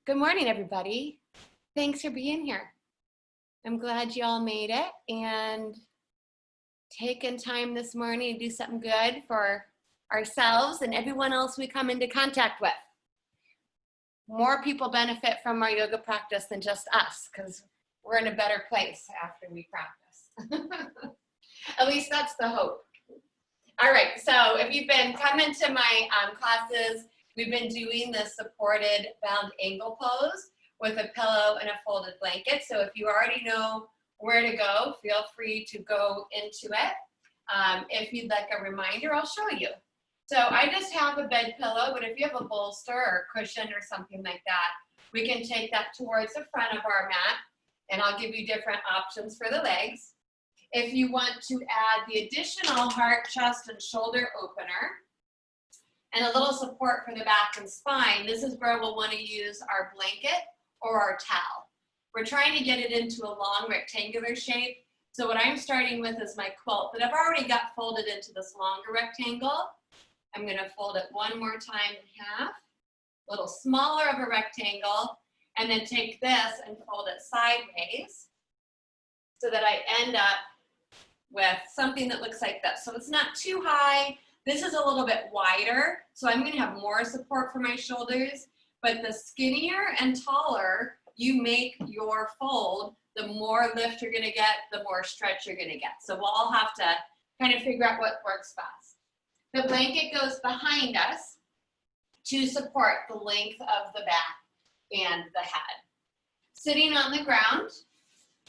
Good morning, everybody. Thanks for being here. I'm glad you all made it and taking time this morning to do something good for ourselves and everyone else we come into contact with. More people benefit from our yoga practice than just us, because we're in a better place after we practice. At least that's the hope. All right, so if you've been coming to my classes, we've been doing the supported bound angle pose with a pillow and a folded blanket. So if you already know where to go, feel free to go into it. If you'd like a reminder, I'll show you. So I just have a bed pillow, but if you have a bolster or cushion or something like that, we can take that towards the front of our mat, and I'll give you different options for the legs. If you want to add the additional heart, chest, and shoulder opener, and a little support for the back and spine, this is where we'll want to use our blanket or our towel. We're trying to get it into a long rectangular shape. So what I'm starting with is my quilt that I've already got folded into this longer rectangle. I'm going to fold it one more time in half, a little smaller of a rectangle, and then take this and fold it sideways so that I end up with something that looks like this. So it's not too high. This is a little bit wider, so I'm going to have more support for my shoulders, but the skinnier and taller you make your fold, the more lift you're going to get, the more stretch you're going to get. So we'll all have to kind of figure out what works best. The blanket goes behind us to support the length of the back and the head. Sitting on the ground,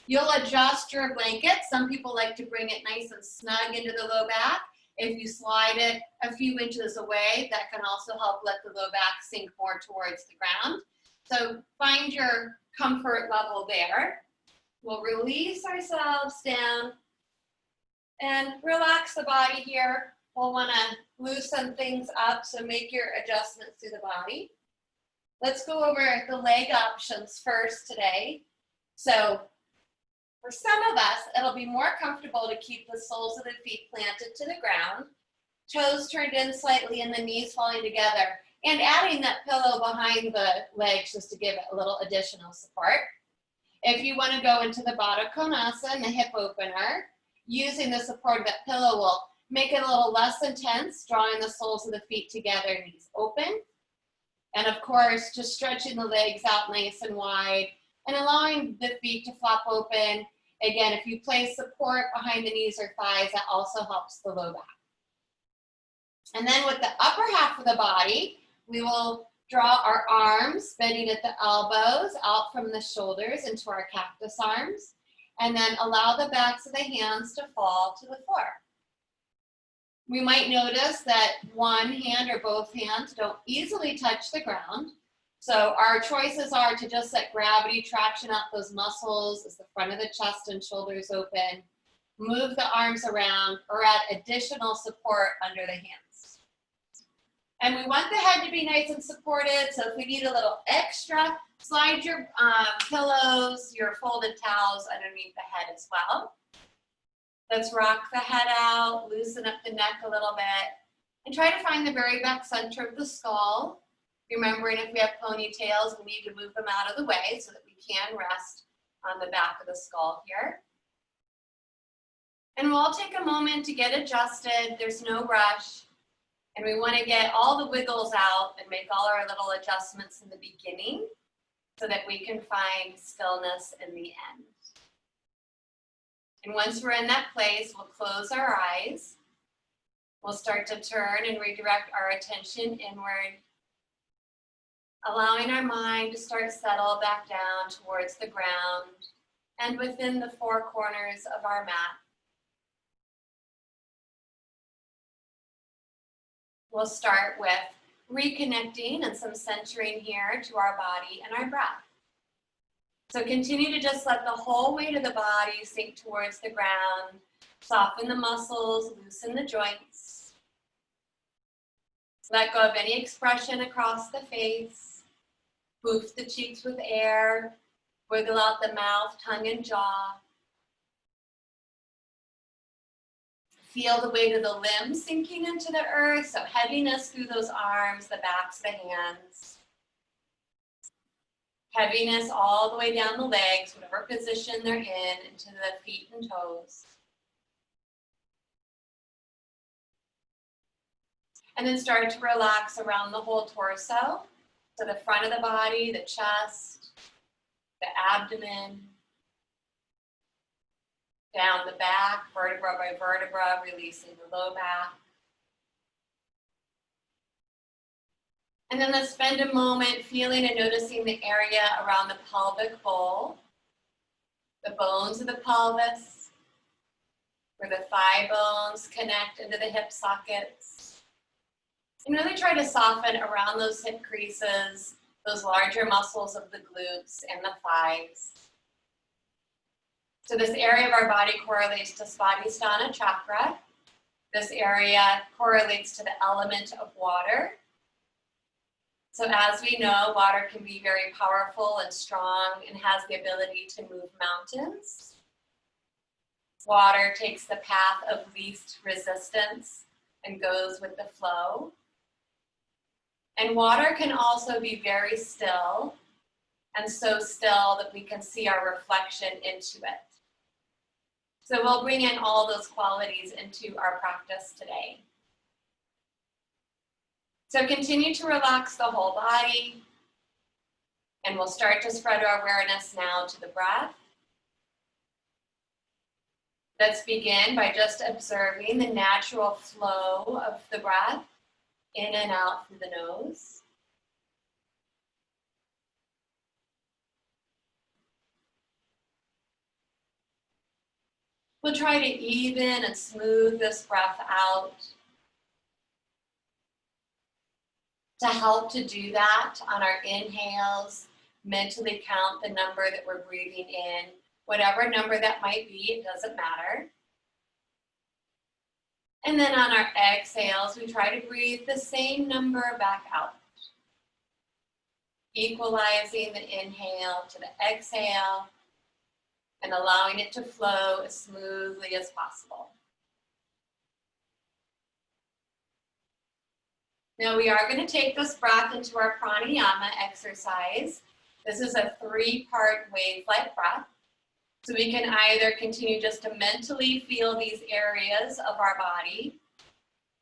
you'll adjust your blanket. Some people like to bring it nice and snug into the low back. If you slide it a few inches away, that can also help let the low back sink more towards the ground. So find your comfort level there. We'll release ourselves down and relax the body here. We'll want to loosen things up, so make your adjustments to the body. Let's go over the leg options first today. So for some of us, it'll be more comfortable to keep the soles of the feet planted to the ground, toes turned in slightly and the knees falling together, and adding that pillow behind the legs just to give it a little additional support. If you want to go into the Baddha Konasana and the hip opener, using the support of that pillow will make it a little less intense, drawing the soles of the feet together, knees open. And of course, just stretching the legs out nice and wide and allowing the feet to flop open. Again, if you place support behind the knees or thighs, that also helps the low back. And then with the upper half of the body, we will draw our arms, bending at the elbows, out from the shoulders into our cactus arms, and then allow the backs of the hands to fall to the floor. We might notice that one hand or both hands don't easily touch the ground. So our choices are to just let gravity traction out those muscles as the front of the chest and shoulders open, move the arms around, or add additional support under the hands. And we want the head to be nice and supported, so if we need a little extra, slide your pillows, your folded towels underneath the head as well. Let's rock the head out, loosen up the neck a little bit, and try to find the very back center of the skull. Remembering if we have ponytails, we need to move them out of the way so that we can rest on the back of the skull here. And we'll all take a moment to get adjusted. There's no rush. And we want to get all the wiggles out and make all our little adjustments in the beginning so that we can find stillness in the end. And once we're in that place, we'll close our eyes. We'll start to turn and redirect our attention inward, allowing our mind to start settle back down towards the ground and within the four corners of our mat. We'll start with reconnecting and some centering here to our body and our breath. So continue to just let the whole weight of the body sink towards the ground, soften the muscles, loosen the joints. Let go of any expression across the face. Boost the cheeks with air. Wiggle out the mouth, tongue, and jaw. Feel the weight of the limbs sinking into the earth, so heaviness through those arms, the backs of the hands. Heaviness all the way down the legs, whatever position they're in, into the feet and toes. And then start to relax around the whole torso. So the front of the body, the chest, the abdomen, down the back, vertebra by vertebra, releasing the low back. And then let's spend a moment feeling and noticing the area around the pelvic bowl, the bones of the pelvis, where the thigh bones connect into the hip sockets. And really try to soften around those hip creases, those larger muscles of the glutes and the thighs. So this area of our body correlates to Svadhisthana chakra. This area correlates to the element of water. So as we know, water can be very powerful and strong and has the ability to move mountains. Water takes the path of least resistance and goes with the flow. And water can also be very still, and so still that we can see our reflection into it. So we'll bring in all those qualities into our practice today. So continue to relax the whole body, and we'll start to spread our awareness now to the breath. Let's begin by just observing the natural flow of the breath in and out through the nose. We'll try to even and smooth this breath out. To help to do that on our inhales, mentally count the number that we're breathing in. Whatever number that might be, it doesn't matter. And then on our exhales, we try to breathe the same number back out. Equalizing the inhale to the exhale and allowing it to flow as smoothly as possible. Now we are going to take this breath into our pranayama exercise. This is a 3-part wave-like breath. So we can either continue just to mentally feel these areas of our body.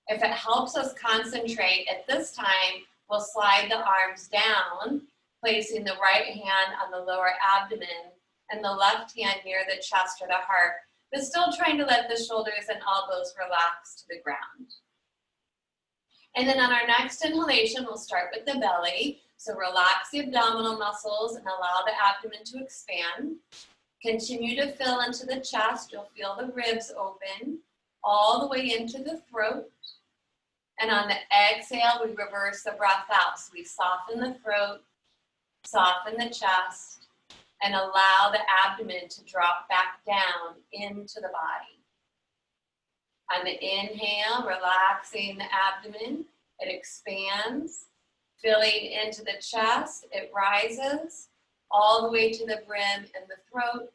If it helps us concentrate at this time, we'll slide the arms down, placing the right hand on the lower abdomen and the left hand near the chest or the heart, but still trying to let the shoulders and elbows relax to the ground. And then on our next inhalation, we'll start with the belly. So relax the abdominal muscles and allow the abdomen to expand. Continue to fill into the chest. You'll feel the ribs open all the way into the throat. And on the exhale, we reverse the breath out. So we soften the throat, soften the chest, and allow the abdomen to drop back down into the body. On the inhale, relaxing the abdomen, it expands, filling into the chest, it rises all the way to the brim and the throat.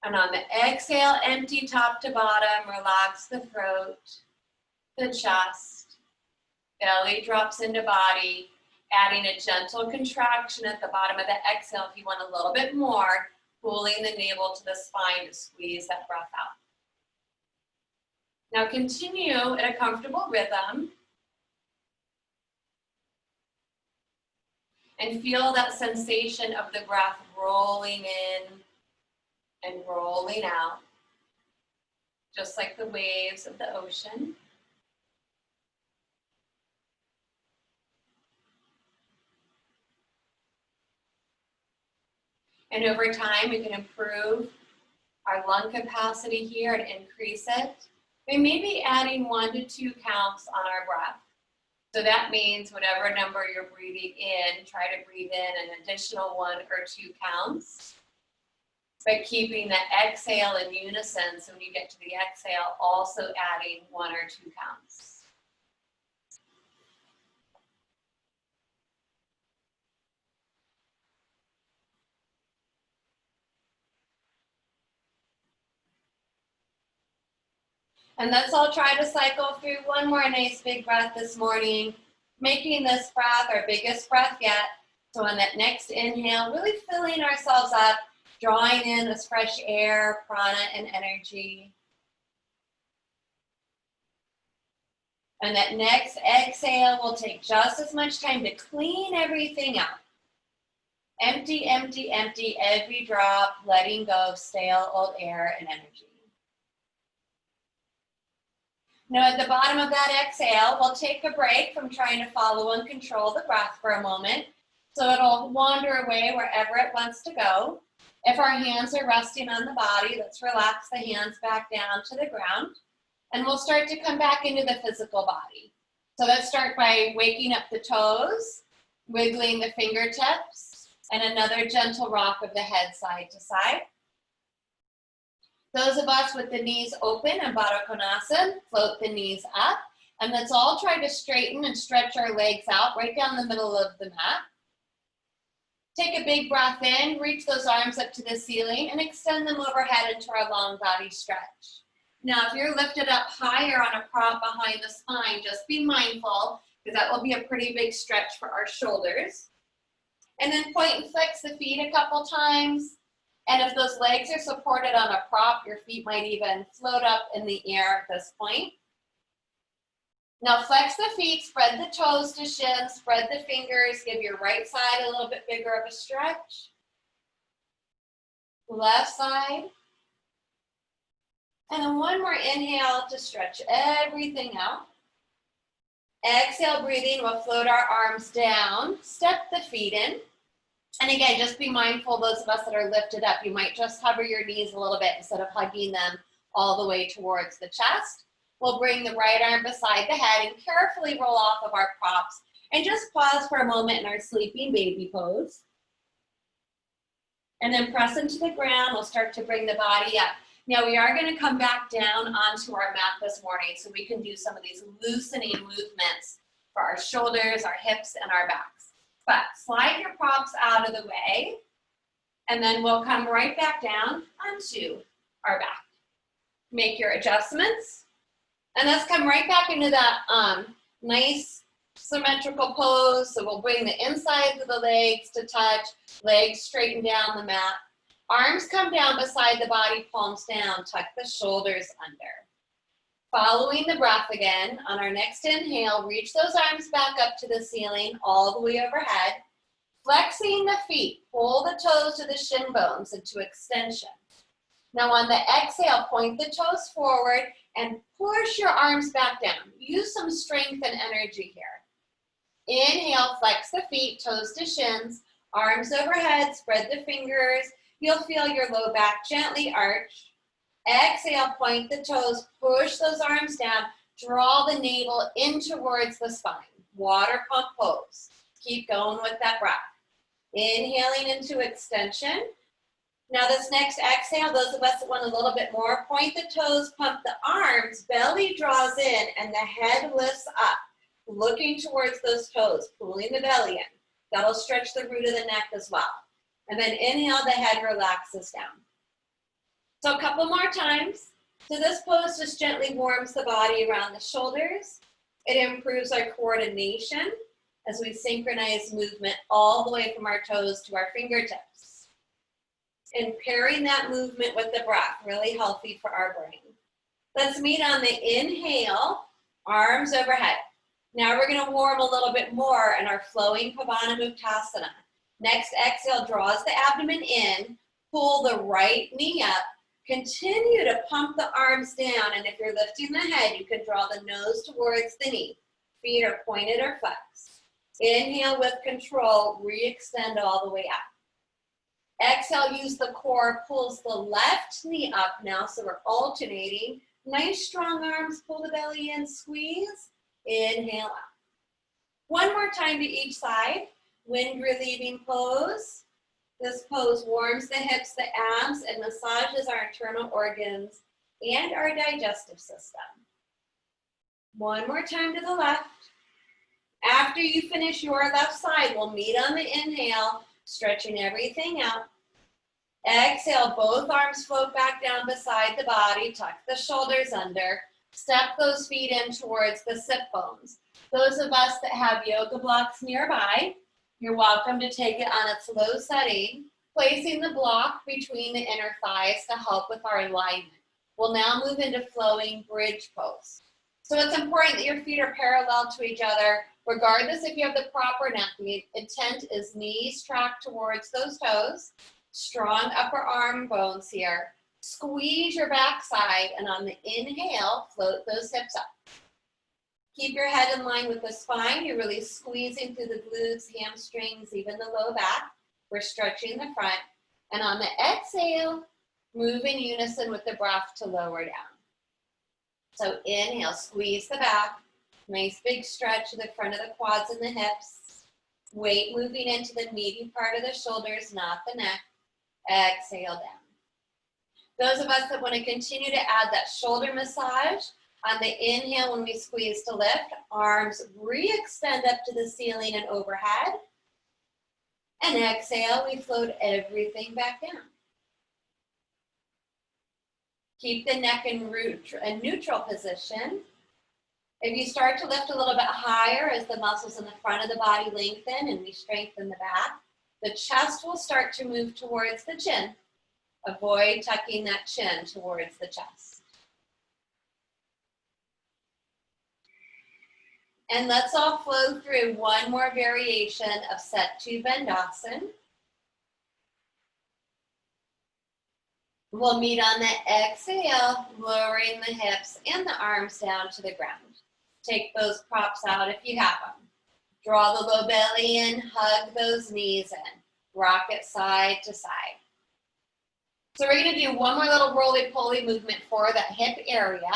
And on the exhale, empty top to bottom, relax the throat, the chest, belly drops into body, adding a gentle contraction at the bottom of the exhale if you want a little bit more, pulling the navel to the spine to squeeze that breath out. Now continue at a comfortable rhythm and feel that sensation of the breath rolling in and rolling out, just like the waves of the ocean. And over time, we can improve our lung capacity here and increase it. We may be adding 1 to 2 counts on our breath. So that means whatever number you're breathing in, try to breathe in an additional 1 or 2 counts. But keeping the exhale in unison, so when you get to the exhale, also adding 1 or 2 counts. And let's all try to cycle through one more nice big breath this morning, making this breath our biggest breath yet, So on that next inhale, really filling ourselves up, drawing in this fresh air, prana, and energy. And that next exhale will take just as much time to clean everything out. Empty, empty, empty every drop, letting go of stale old air and energy. Now at the bottom of that exhale, we'll take a break from trying to follow and control the breath for a moment. So it'll wander away wherever it wants to go. If our hands are resting on the body, let's relax the hands back down to the ground. And we'll start to come back into the physical body. So let's start by waking up the toes, wiggling the fingertips, and another gentle rock of the head side to side. Those of us with the knees open in Baddha Konasana, float the knees up. And let's all try to straighten and stretch our legs out right down the middle of the mat. Take a big breath in, reach those arms up to the ceiling, and extend them overhead into our long body stretch. Now, if you're lifted up higher on a prop behind the spine, just be mindful, because that will be a pretty big stretch for our shoulders. And then point and flex the feet a couple times. And if those legs are supported on a prop, your feet might even float up in the air at this point. Now flex the feet, spread the toes to shins, spread the fingers, give your right side a little bit bigger of a stretch. Left side. And then one more inhale to stretch everything out. Exhale, breathing, we'll float our arms down, step the feet in. And again, just be mindful, those of us that are lifted up, you might just hover your knees a little bit instead of hugging them all the way towards the chest. We'll bring the right arm beside the head and carefully roll off of our props. And just pause for a moment in our sleeping baby pose. And then press into the ground. We'll start to bring the body up. Now we are going to come back down onto our mat this morning so we can do some of these loosening movements for our shoulders, our hips, and our backs. But slide your props out of the way, and then we'll come right back down onto our back. Make your adjustments, and let's come right back into that nice symmetrical pose. So we'll bring the insides of the legs to touch, legs straighten down the mat. Arms come down beside the body, palms down, tuck the shoulders under. Following the breath again, on our next inhale, reach those arms back up to the ceiling, all the way overhead. Flexing the feet, pull the toes to the shin bones into extension. Now on the exhale, point the toes forward and push your arms back down. Use some strength and energy here. Inhale, flex the feet, toes to shins, arms overhead, spread the fingers. You'll feel your low back gently arch. Exhale, point the toes, push those arms down, draw the navel in towards the spine. Water pump pose. Keep going with that breath. Inhaling into extension. Now this next exhale, those of us that want a little bit more, point the toes, pump the arms, belly draws in, and the head lifts up, looking towards those toes, pulling the belly in. That'll stretch the root of the neck as well. And then inhale, the head relaxes down. So a couple more times. So this pose just gently warms the body around the shoulders. It improves our coordination as we synchronize movement all the way from our toes to our fingertips. And pairing that movement with the breath, really healthy for our brain. Let's meet on the inhale, arms overhead. Now we're going to warm a little bit more in our flowing Pavana Muktasana. Next exhale draws the abdomen in, pull the right knee up, continue to pump the arms down, and if you're lifting the head, you can draw the nose towards the knee. Feet are pointed or flexed. Inhale with control, re-extend all the way up. Exhale, use the core, pulls the left knee up now, so we're alternating. Nice strong arms, pull the belly in, squeeze, inhale out. One more time to each side. Wind relieving pose. This pose warms the hips, the abs, and massages our internal organs and our digestive system. One more time to the left. After you finish your left side, we'll meet on the inhale, stretching everything out. Exhale, both arms float back down beside the body, tuck the shoulders under, step those feet in towards the sit bones. Those of us that have yoga blocks nearby, You're welcome to take it on its low setting, placing the block between the inner thighs to help with our alignment. We'll now move into flowing bridge pose. So it's important that your feet are parallel to each other, regardless if you have the proper neck. The intent is knees track towards those toes, strong upper arm bones here. Squeeze your backside, and on the inhale, float those hips up. Keep your head in line with the spine. You're really squeezing through the glutes, hamstrings, even the low back. We're stretching the front. And on the exhale, move in unison with the breath to lower down. So inhale, squeeze the back. Nice big stretch to the front of the quads and the hips. Weight moving into the meaty part of the shoulders, not the neck. Exhale down. Those of us that want to continue to add that shoulder massage, on the inhale when we squeeze to lift, arms re-extend up to the ceiling and overhead. And exhale, we float everything back down. Keep the neck in a neutral position. If you start to lift a little bit higher as the muscles in the front of the body lengthen and we strengthen the back, the chest will start to move towards the chin. Avoid tucking that chin towards the chest. And let's all flow through one more variation of set 2 Bandhasan. We'll meet on the exhale, lowering the hips and the arms down to the ground. Take those props out if you have them. Draw the low belly in, hug those knees in. Rock it side to side. So we're going to do one more little roly-poly movement for that hip area.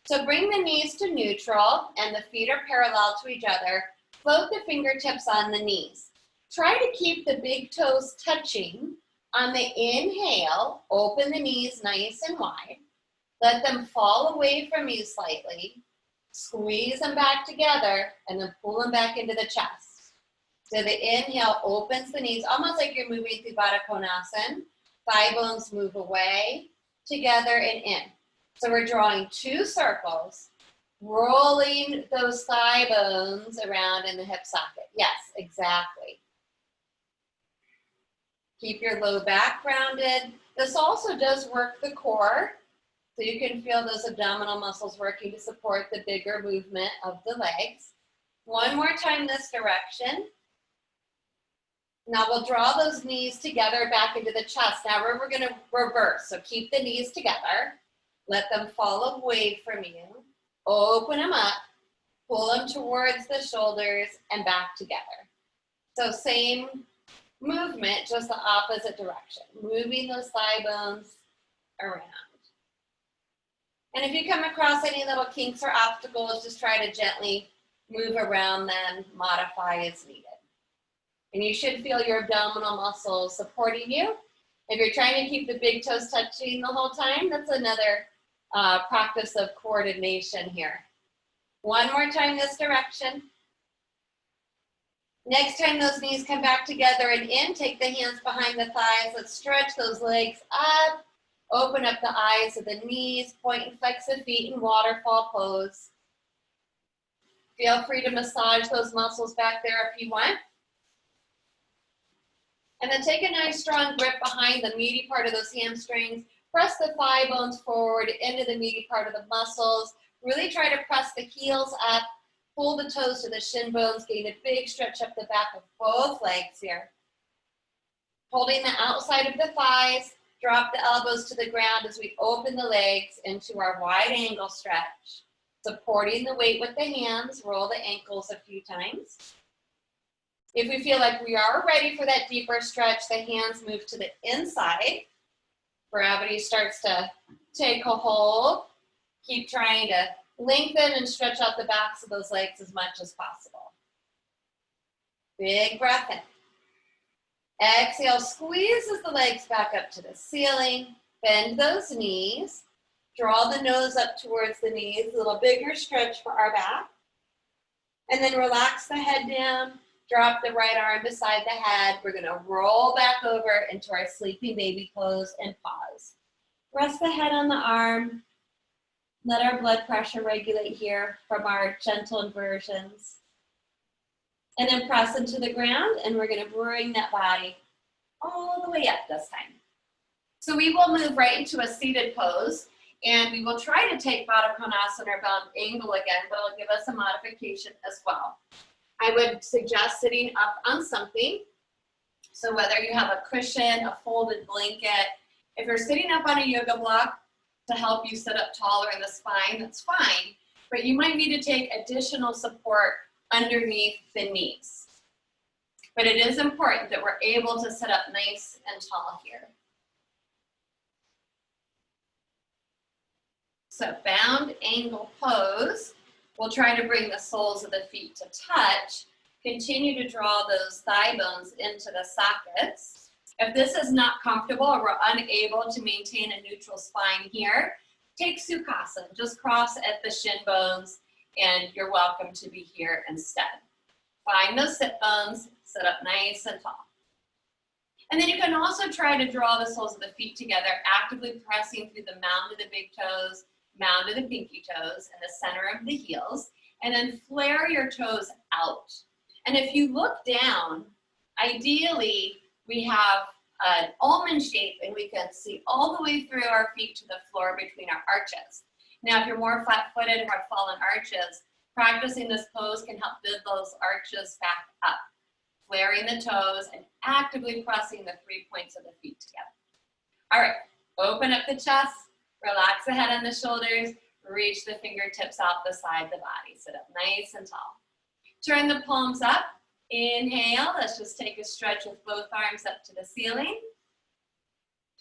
So bring the knees to neutral and the feet are parallel to each other. Float the fingertips on the knees. Try to keep the big toes touching. On the inhale, open the knees nice and wide. Let them fall away from you slightly. Squeeze them back together and then pull them back into the chest. So the inhale opens the knees, almost like you're moving through Baddha Konasana. Thigh bones move away, together and in. So we're drawing 2 circles, rolling those thigh bones around in the hip socket. Yes, exactly. Keep your low back grounded. This also does work the core, so you can feel those abdominal muscles working to support the bigger movement of the legs. One more time this direction. Now we'll draw those knees together back into the chest. Now we're going to reverse. So keep the knees together. Let them fall away from you. Open them up. Pull them towards the shoulders and back together. So same movement, just the opposite direction. Moving those thigh bones around. And if you come across any little kinks or obstacles, just try to gently move around them, modify as needed. And you should feel your abdominal muscles supporting you. If you're trying to keep the big toes touching the whole time, that's another practice of coordination here. One more time this direction. Next time those knees come back together and in, take the hands behind the thighs. Let's stretch those legs up. Open up the eyes of the knees. Point and flex the feet in waterfall pose. Feel free to massage those muscles back there if you want. And then take a nice strong grip behind the meaty part of those hamstrings. Press the thigh bones forward into the meaty part of the muscles. Really try to press the heels up. Pull the toes to the shin bones. Gain a big stretch up the back of both legs here. Holding the outside of the thighs. Drop the elbows to the ground as we open the legs into our wide angle stretch. Supporting the weight with the hands. Roll the ankles a few times. If we feel like we are ready for that deeper stretch, the hands move to the inside. Gravity starts to take a hold. Keep trying to lengthen and stretch out the backs of those legs as much as possible. Big breath in. Exhale, squeezes the legs back up to the ceiling. Bend those knees. Draw the nose up towards the knees. A little bigger stretch for our back. And then relax the head down. Drop the right arm beside the head. We're going to roll back over into our sleeping baby pose and pause. Rest the head on the arm. Let our blood pressure regulate here from our gentle inversions. And then press into the ground, and we're gonna bring that body all the way up this time. So we will move right into a seated pose, and we will try to take Baddha Konasana or bound angle again, but it'll give us a modification as well. I would suggest sitting up on something. So whether you have a cushion, a folded blanket, if you're sitting up on a yoga block to help you sit up taller in the spine, that's fine, but you might need to take additional support underneath the knees. But it is important that we're able to sit up nice and tall here. So bound angle pose, we'll try to bring the soles of the feet to touch. Continue to draw those thigh bones into the sockets. If this is not comfortable or we're unable to maintain a neutral spine here, take Sukhasana. Just cross at the shin bones, and you're welcome to be here instead. Find those sit bones, sit up nice and tall. And then you can also try to draw the soles of the feet together, actively pressing through the mound of the big toes, mound of the pinky toes, and the center of the heels, and then flare your toes out. And if you look down, ideally we have an almond shape, and we can see all the way through our feet to the floor between our arches. Now, if you're more flat-footed or have fallen arches, practicing this pose can help build those arches back up, flaring the toes and actively pressing the 3 points of the feet together. All right, open up the chest, relax the head and the shoulders, reach the fingertips out the side of the body. Sit up nice and tall. Turn the palms up. Inhale, let's just take a stretch with both arms up to the ceiling.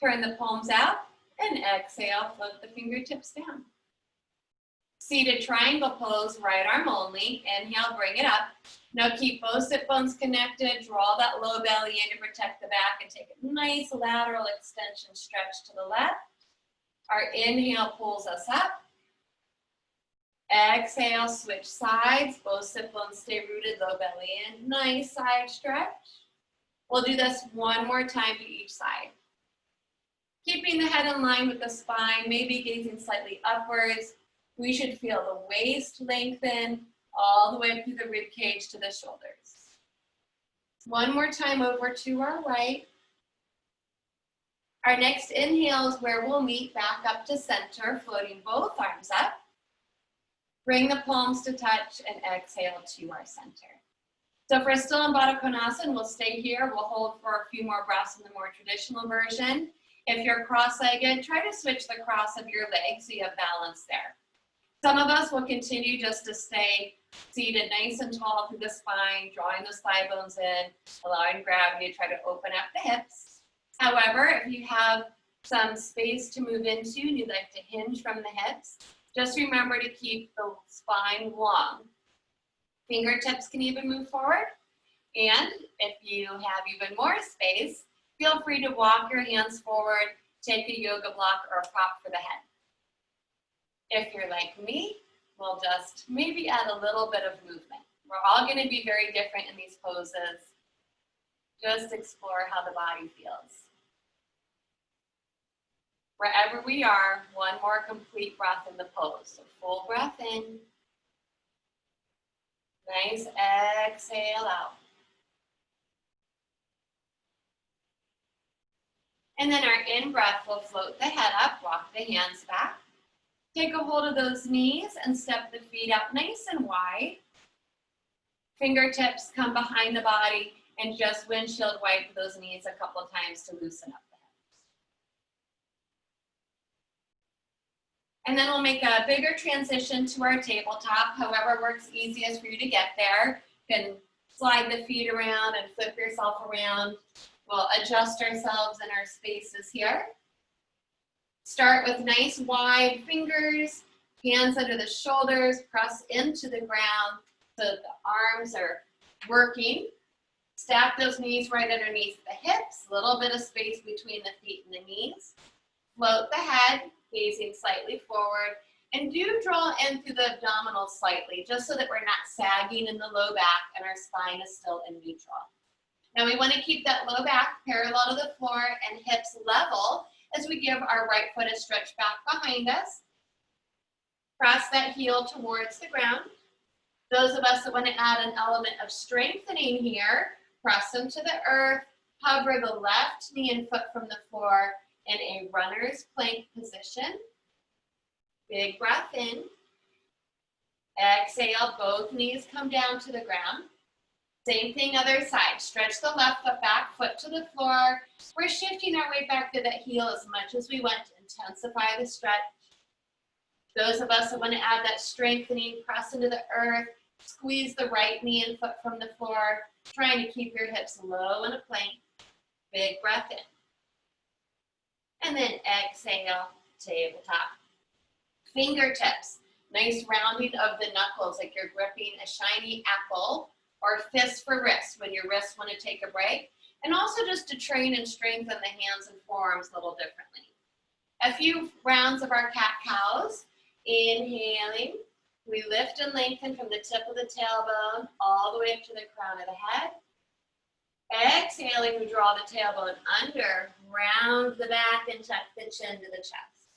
Turn the palms out, and exhale, float the fingertips down. Seated triangle pose, right arm only. Inhale, bring it up. Now keep both sit bones connected, draw that low belly in to protect the back, and take a nice lateral extension stretch to the left. Our inhale pulls us up. Exhale, switch sides, both sit bones stay rooted, low belly in. Nice side stretch. We'll do this one more time to each side. Keeping the head in line with the spine, maybe gazing slightly upwards. We should feel the waist lengthen all the way up through the rib cage to the shoulders. One more time over to our right. Our next inhale is where we'll meet back up to center, floating both arms up. Bring the palms to touch and exhale to our center. So if we're still in Baddha Konasana, we'll stay here. We'll hold for a few more breaths in the more traditional version. If you're cross-legged, try to switch the cross of your legs so you have balance there. Some of us will continue just to stay seated nice and tall through the spine, drawing those thigh bones in, allowing gravity to try to open up the hips. However, if you have some space to move into and you'd like to hinge from the hips, just remember to keep the spine long. Fingertips can even move forward. And if you have even more space, feel free to walk your hands forward, take a yoga block or a prop for the head. If you're like me, we'll just maybe add a little bit of movement. We're all going to be very different in these poses. Just explore how the body feels. Wherever we are, one more complete breath in the pose. So full breath in. Nice exhale out. And then our in-breath will float the head up, walk the hands back. Take a hold of those knees and step the feet out nice and wide. Fingertips come behind the body and just windshield wipe those knees a couple of times to loosen up the hips. And then we'll make a bigger transition to our tabletop, however works easiest for you to get there. You can slide the feet around and flip yourself around. We'll adjust ourselves in our spaces here. Start with nice wide fingers, hands under the shoulders, press into the ground so that the arms are working. Stack those knees right underneath the hips, a little bit of space between the feet and the knees. Float the head, gazing slightly forward, and do draw in through the abdominals slightly, just so that we're not sagging in the low back and our spine is still in neutral. Now we want to keep that low back parallel to the floor and hips level as we give our right foot a stretch back behind us. Press that heel towards the ground. Those of us that want to add an element of strengthening here, press them to the earth, hover the left knee and foot from the floor in a runner's plank position. Big breath in. Exhale, both knees come down to the ground. Same thing, other side. Stretch the left foot back, foot to the floor. We're shifting our weight back to that heel as much as we want to intensify the stretch. Those of us that want to add that strengthening, press into the earth, squeeze the right knee and foot from the floor, trying to keep your hips low in a plank. Big breath in. And then exhale, tabletop. Fingertips, nice rounding of the knuckles like you're gripping a shiny apple, or fist for wrist when your wrists want to take a break. And also just to train and strengthen the hands and forearms a little differently. A few rounds of our cat-cows. Inhaling, we lift and lengthen from the tip of the tailbone all the way up to the crown of the head. Exhaling, we draw the tailbone under, round the back and tuck the chin to the chest.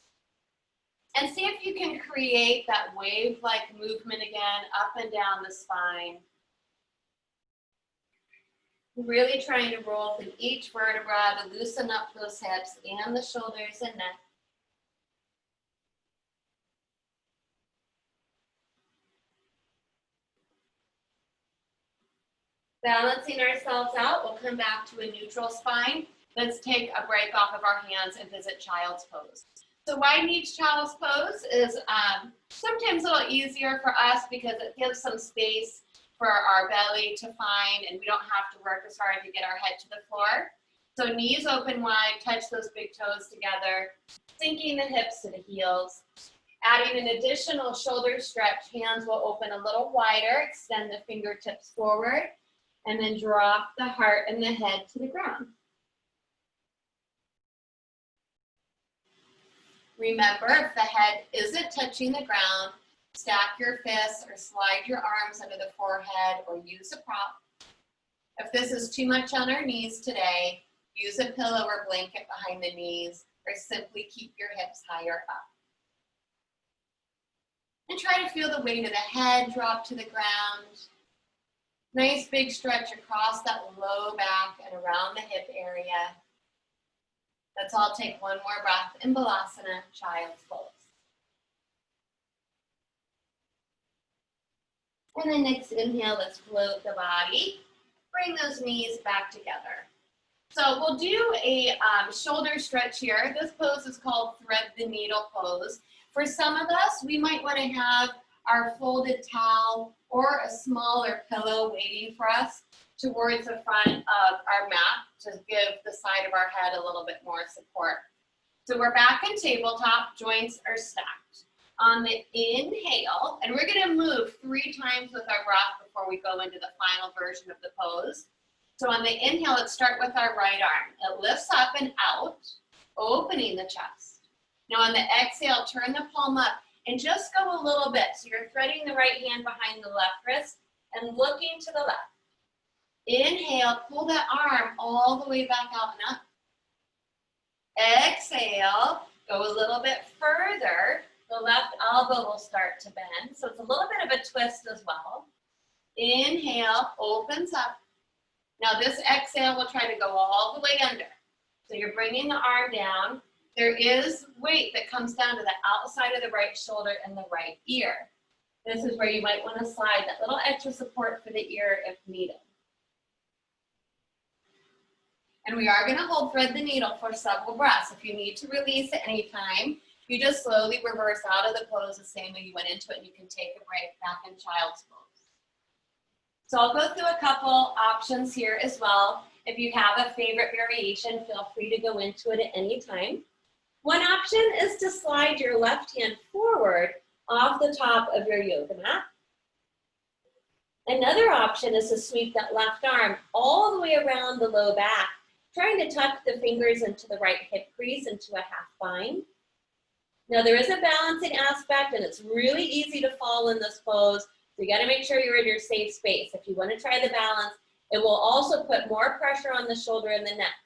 And see if you can create that wave-like movement again, up and down the spine. Really trying to roll through each vertebra to loosen up those hips and the shoulders and neck. Balancing ourselves out, we'll come back to a neutral spine. Let's take a break off of our hands and visit child's pose. So why need child's pose is sometimes a little easier for us because it gives some space for our belly to find, and we don't have to work as hard to get our head to the floor. So knees open wide, touch those big toes together, sinking the hips to the heels. Adding an additional shoulder stretch, hands will open a little wider, extend the fingertips forward, and then drop the heart and the head to the ground. Remember, if the head isn't touching the ground, stack your fists or slide your arms under the forehead or use a prop. If this is too much on our knees today, use a pillow or blanket behind the knees, or simply keep your hips higher up. And try to feel the weight of the head drop to the ground. Nice big stretch across that low back and around the hip area. Let's all take one more breath in Balasana, child's pose. And then next inhale, let's float the body. Bring those knees back together. So we'll do a shoulder stretch here. This pose is called thread the needle pose. For some of us, we might want to have our folded towel or a smaller pillow waiting for us towards the front of our mat to give the side of our head a little bit more support. So we're back in tabletop, joints are stacked. On the inhale, and we're gonna move 3 times with our breath before we go into the final version of the pose. So on the inhale, let's start with our right arm. It lifts up and out, opening the chest. Now on the exhale, turn the palm up and just go a little bit. So you're threading the right hand behind the left wrist and looking to the left. Inhale, pull that arm all the way back out and up. Exhale, go a little bit further. The left elbow will start to bend. So it's a little bit of a twist as well. Inhale, opens up. Now this exhale will try to go all the way under. So you're bringing the arm down. There is weight that comes down to the outside of the right shoulder and the right ear. This is where you might want to slide that little extra support for the ear if needed. And we are going to hold thread the needle for several breaths. If you need to release at any time, you just slowly reverse out of the pose the same way you went into it, and you can take a break back in child's pose. So I'll go through a couple options here as well. If you have a favorite variation, feel free to go into it at any time. One option is to slide your left hand forward off the top of your yoga mat. Another option is to sweep that left arm all the way around the low back, trying to tuck the fingers into the right hip crease into a half bind. Now there is a balancing aspect, and it's really easy to fall in this pose, so you gotta make sure you're in your safe space. If you wanna try the balance, it will also put more pressure on the shoulder and the neck.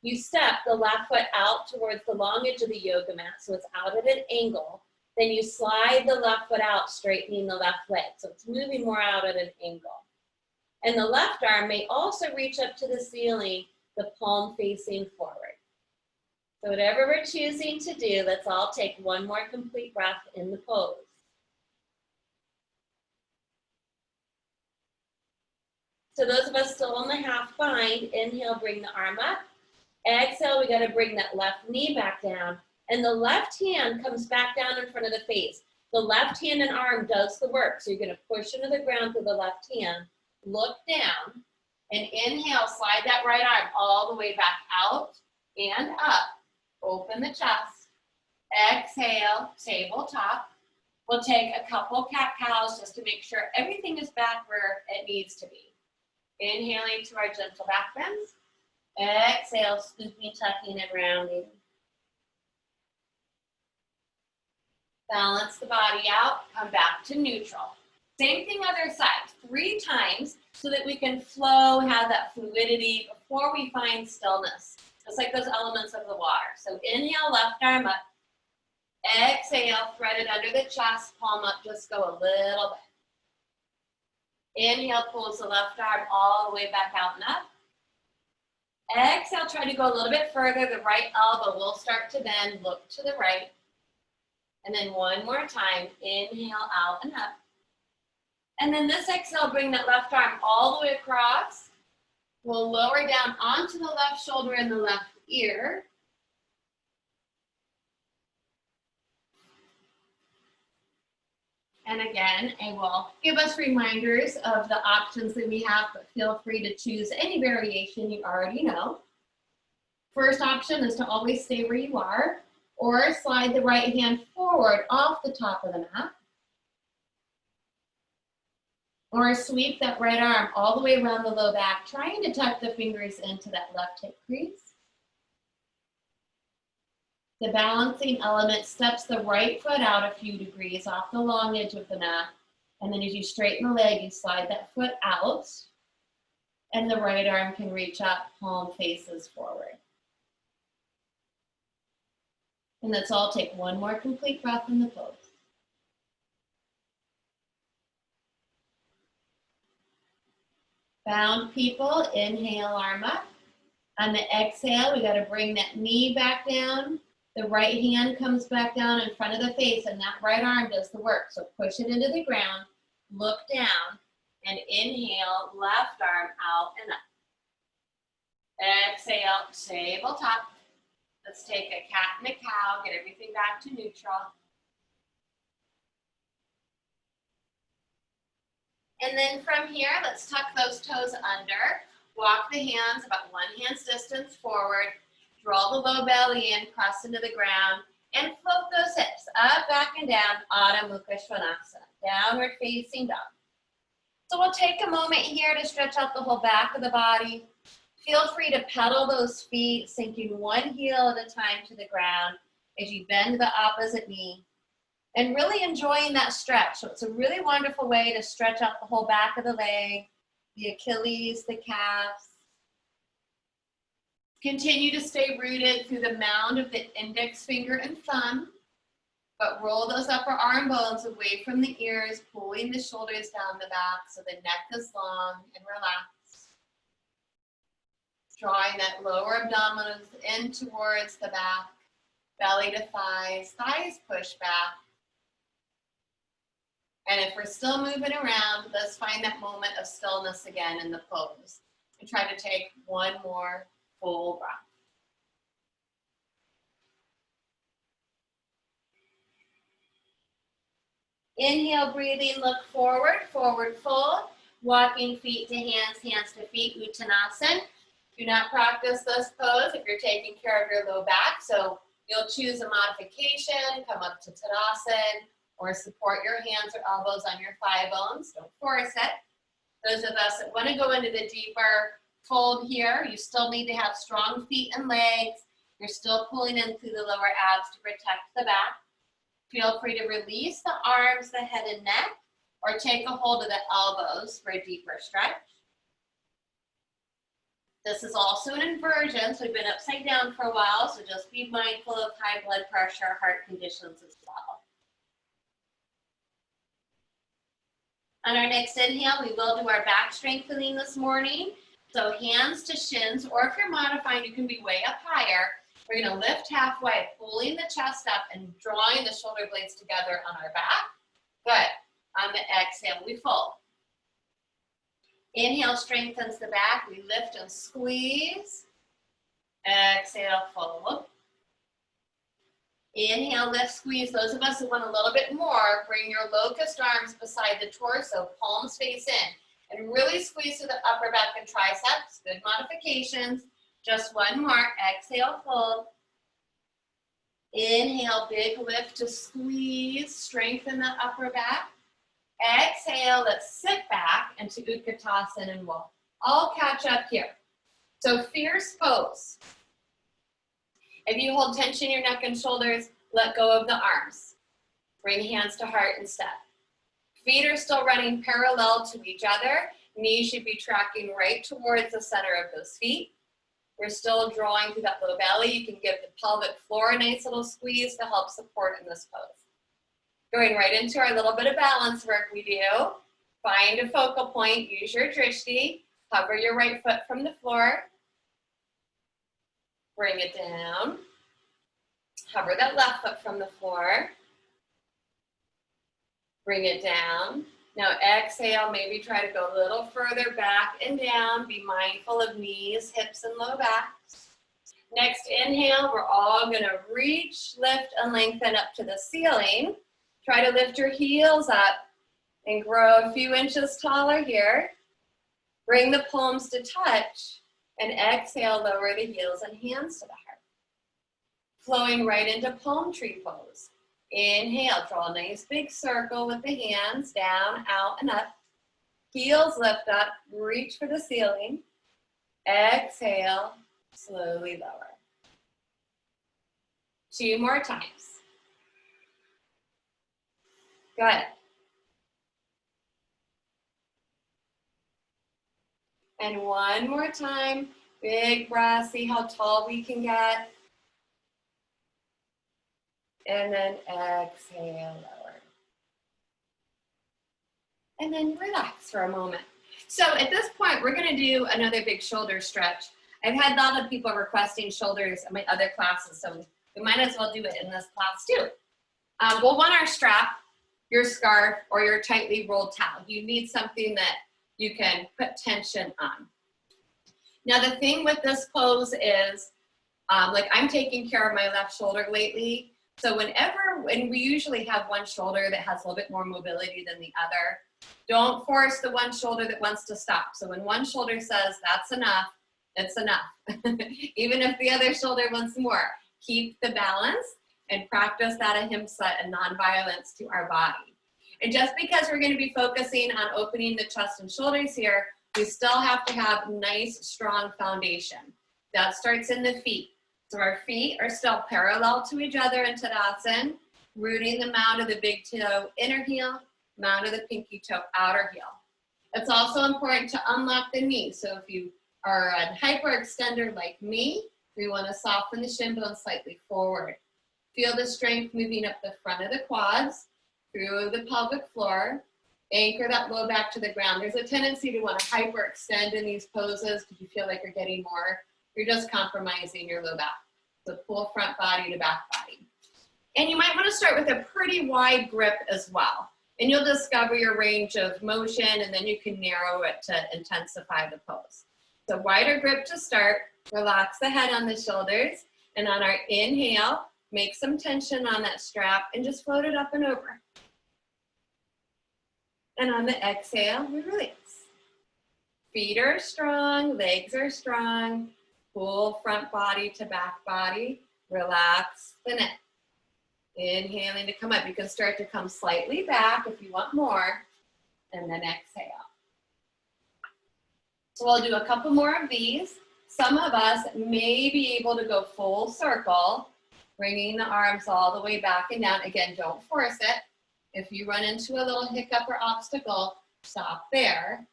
You step the left foot out towards the long edge of the yoga mat, so it's out at an angle. Then you slide the left foot out, straightening the left leg. So it's moving more out at an angle. And the left arm may also reach up to the ceiling, the palm facing forward. So whatever we're choosing to do, let's all take one more complete breath in the pose. So those of us still on the half bind, inhale, bring the arm up. Exhale, we gotta bring that left knee back down. And the left hand comes back down in front of the face. The left hand and arm does the work. So you're gonna push into the ground through the left hand, look down, and inhale, slide that right arm all the way back out and up. Open the chest. Exhale, tabletop. We'll take a couple cat-cows just to make sure everything is back where it needs to be. Inhaling to our gentle back bends. Exhale, scooping, tucking, and rounding. Balance the body out, come back to neutral. Same thing other side, 3 times so that we can flow, have that fluidity before we find stillness. Just like those elements of the water. So inhale, left arm up. Exhale, thread it under the chest, palm up, just go a little bit. Inhale, pulls the left arm all the way back out and up. Exhale, try to go a little bit further. The right elbow will start to bend, look to the right. And then one more time, inhale out and up. And then this exhale, bring that left arm all the way across. We'll lower down onto the left shoulder and the left ear. And again, it will give us reminders of the options that we have, but feel free to choose any variation you already know. First option is to always stay where you are, or slide the right hand forward off the top of the mat. Or sweep that right arm all the way around the low back, trying to tuck the fingers into that left hip crease. The balancing element steps the right foot out a few degrees off the long edge of the mat. And then as you straighten the leg, you slide that foot out. And the right arm can reach up, palm faces forward. And let's all take one more complete breath in the pose. Bound people, inhale, arm up. On the exhale, we gotta bring that knee back down. The right hand comes back down in front of the face, and that right arm does the work. So push it into the ground, look down, and inhale, left arm out and up. Exhale, tabletop. Let's take a cat and a cow, get everything back to neutral. And then from here, let's tuck those toes under. Walk the hands about 1 hand's distance forward. Draw the low belly in, press into the ground, and float those hips up, back, and down, Adho Mukha Svanasana, downward facing dog. So we'll take a moment here to stretch out the whole back of the body. Feel free to pedal those feet, sinking one heel at a time to the ground as you bend the opposite knee. And really enjoying that stretch. So it's a really wonderful way to stretch out the whole back of the leg, the Achilles, the calves. Continue to stay rooted through the mound of the index finger and thumb, but roll those upper arm bones away from the ears, pulling the shoulders down the back so the neck is long and relaxed. Drawing that lower abdominals in towards the back, belly to thighs, thighs push back. And if we're still moving around, let's find that moment of stillness again in the pose. And try to take one more full breath. Inhale, breathing, look forward, forward fold. Walking feet to hands, hands to feet, Uttanasana. Do not practice this pose if you're taking care of your low back. So you'll choose a modification, come up to Tadasana, or support your hands or elbows on your thigh bones. Don't force it. Those of us that want to go into the deeper fold here, you still need to have strong feet and legs. You're still pulling in through the lower abs to protect the back. Feel free to release the arms, the head and neck, or take a hold of the elbows for a deeper stretch. This is also an inversion, so we've been upside down for a while, so just be mindful of high blood pressure, heart conditions as well. On our next inhale, we will do our back strengthening this morning. So hands to shins, or if you're modifying, you can be way up higher. We're gonna lift halfway, pulling the chest up and drawing the shoulder blades together on our back. Good. On the exhale, we fold. Inhale strengthens the back. We lift and squeeze. Exhale, fold. Inhale, lift, squeeze. Those of us who want a little bit more, bring your locust arms beside the torso, palms face in, and really squeeze through the upper back and triceps. Good modifications. Just one more. Exhale, fold. Inhale, big lift to squeeze. Strengthen the upper back. Exhale, let's sit back into Utkatasana and we'll all catch up here. So fierce pose. If you hold tension in your neck and shoulders, let go of the arms. Bring hands to heart instead. Feet are still running parallel to each other. Knees should be tracking right towards the center of those feet. We're still drawing through that low belly. You can give the pelvic floor a nice little squeeze to help support in this pose. Going right into our little bit of balance work we do. Find a focal point, use your drishti. Hover your right foot from the floor. Bring it down. Hover that left foot from the floor. Bring it down. Now exhale, maybe try to go a little further back and down. Be mindful of knees, hips, and low backs. Next inhale, we're all gonna reach, lift, and lengthen up to the ceiling. Try to lift your heels up and grow a few inches taller here. Bring the palms to touch and exhale, lower the heels and hands to the heart. Flowing right into palm tree pose. Inhale, draw a nice big circle with the hands down, out, and up. Heels lift up, reach for the ceiling. Exhale, slowly lower. 2 more times. Good. And 1 more time. Big breath, see how tall we can get. And then exhale, lower. And then relax for a moment. So at this point, we're gonna do another big shoulder stretch. I've had a lot of people requesting shoulders in my other classes, so we might as well do it in this class too. We'll want our strap, your scarf, or your tightly rolled towel. You need something that you can put tension on. Now the thing with this pose is, like I'm taking care of my left shoulder lately, so when we usually have one shoulder that has a little bit more mobility than the other, don't force the one shoulder that wants to stop. So when one shoulder says that's enough, it's enough. Even if the other shoulder wants more, keep the balance and practice that ahimsa and nonviolence to our body. And just because we're going to be focusing on opening the chest and shoulders here, we still have to have nice, strong foundation. That starts in the feet. So our feet are still parallel to each other in Tadasana, rooting them out of the big toe inner heel, mount of the pinky toe outer heel. It's also important to unlock the knee. So if you are a hyperextender like me, we want to soften the shin bone slightly forward. Feel the strength moving up the front of the quads, through the pelvic floor. Anchor that low back to the ground. There's a tendency to want to hyperextend in these poses because you feel like you're getting more. You're just compromising your low back. So pull front body to back body. And you might want to start with a pretty wide grip as well. And you'll discover your range of motion, and then you can narrow it to intensify the pose. So wider grip to start. Relax the head on the shoulders. And on our inhale, make some tension on that strap and just float it up and over. And on the exhale, we release. Feet are strong, legs are strong. Pull front body to back body. Relax the neck. Inhaling to come up. You can start to come slightly back if you want more. And then exhale. So we'll do a couple more of these. Some of us may be able to go full circle, bringing the arms all the way back and down. Again, don't force it. If you run into a little hiccup or obstacle, stop there.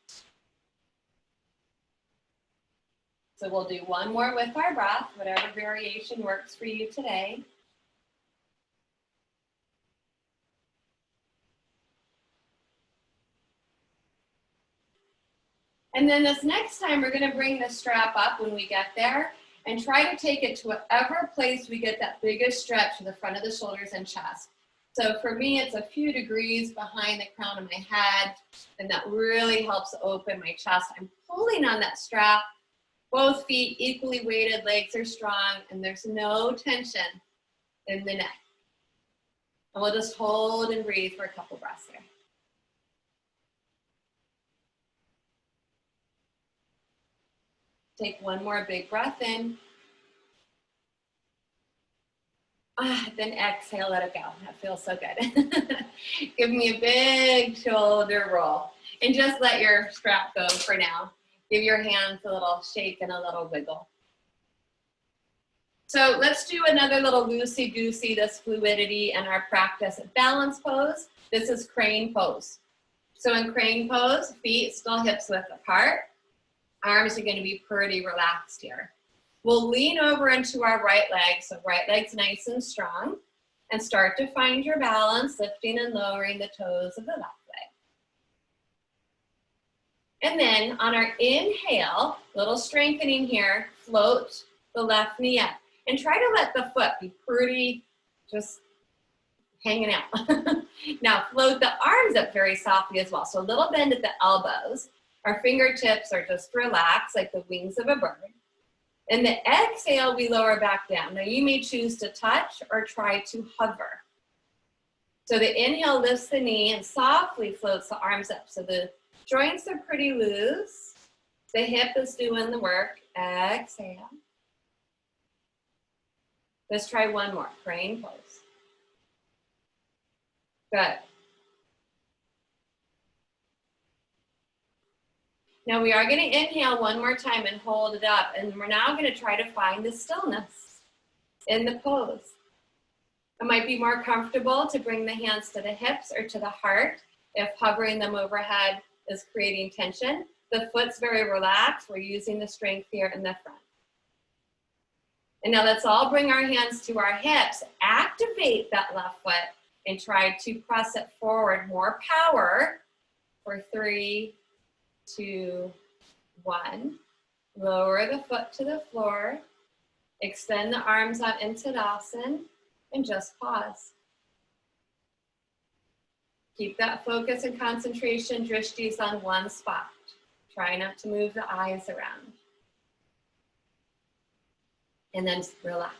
So we'll do one more with our breath, whatever variation works for you today. And then this next time, we're gonna bring the strap up when we get there and try to take it to whatever place we get that biggest stretch to the front of the shoulders and chest. So for me, it's a few degrees behind the crown of my head, and that really helps open my chest. I'm pulling on that strap, both feet equally weighted, legs are strong, and there's no tension in the neck. And we'll just hold and breathe for a couple breaths there. Take one more big breath in. Then exhale, let it go. That feels so good. Give me a big shoulder roll. And just let your strap go for now. Give your hands a little shake and a little wiggle. So let's do another little loosey-goosey, this fluidity in our practice. Balance pose, this is crane pose. So in crane pose, feet still hips width apart. Arms are gonna be pretty relaxed here. We'll lean over into our right leg, so right leg's nice and strong, and start to find your balance, lifting and lowering the toes of the left leg. And then on our inhale, little strengthening here, float the left knee up. And try to let the foot be pretty, just hanging out. Now float the arms up very softly as well. So a little bend at the elbows. Our fingertips are just relaxed like the wings of a bird. In the exhale, we lower back down. Now you may choose to touch or try to hover. So the inhale lifts the knee and softly floats the arms up. So the joints are pretty loose. The hip is doing the work. Exhale. Let's try one more, crane pose. Good. Now we are going to inhale one more time and hold it up, and we're now going to try to find the stillness in the pose. It might be more comfortable to bring the hands to the hips or to the heart if hovering them overhead is creating tension. The foot's very relaxed. We're using the strength here in the front. And now let's all bring our hands to our hips, activate that left foot, and try to press it forward. More power for 3, 2, 1. Lower the foot to the floor. Extend the arms out into Tadasana and just pause. Keep that focus and concentration, drishtis on one spot. Try not to move the eyes around. And then relax.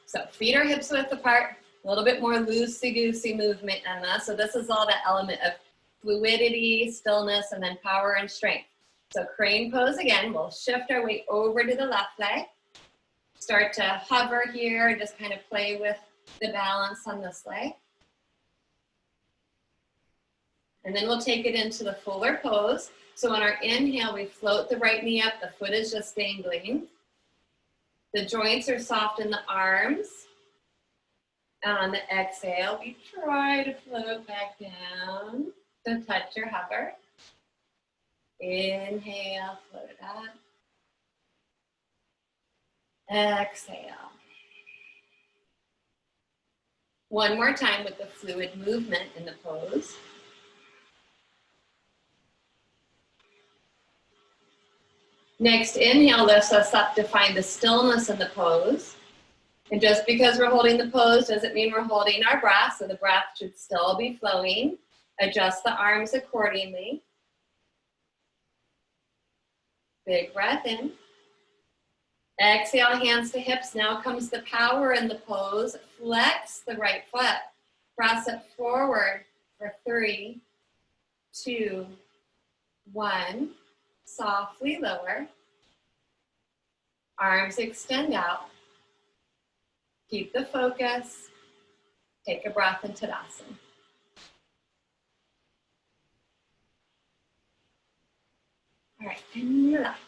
So feet are hips width apart, a little bit more loosey-goosey movement in this. So this is all that element of fluidity, stillness, and then power and strength. So crane pose again, we'll shift our weight over to the left leg. Start to hover here, just kind of play with the balance on this leg. And then we'll take it into the fuller pose. So on our inhale, we float the right knee up, the foot is just dangling. The joints are soft in the arms. And on the exhale, we try to float back down. So touch or hover. Inhale, float it up. Exhale. One more time with the fluid movement in the pose. Next inhale lifts us up to find the stillness in the pose. And just because we're holding the pose doesn't mean we're holding our breath, so the breath should still be flowing. Adjust the arms accordingly. Big breath in. Exhale, hands to hips. Now comes the power in the pose. Flex the right foot. Press it forward for 3, 2, 1. Softly lower. Arms extend out. Keep the focus. Take a breath in Tadasana. All right, and relax.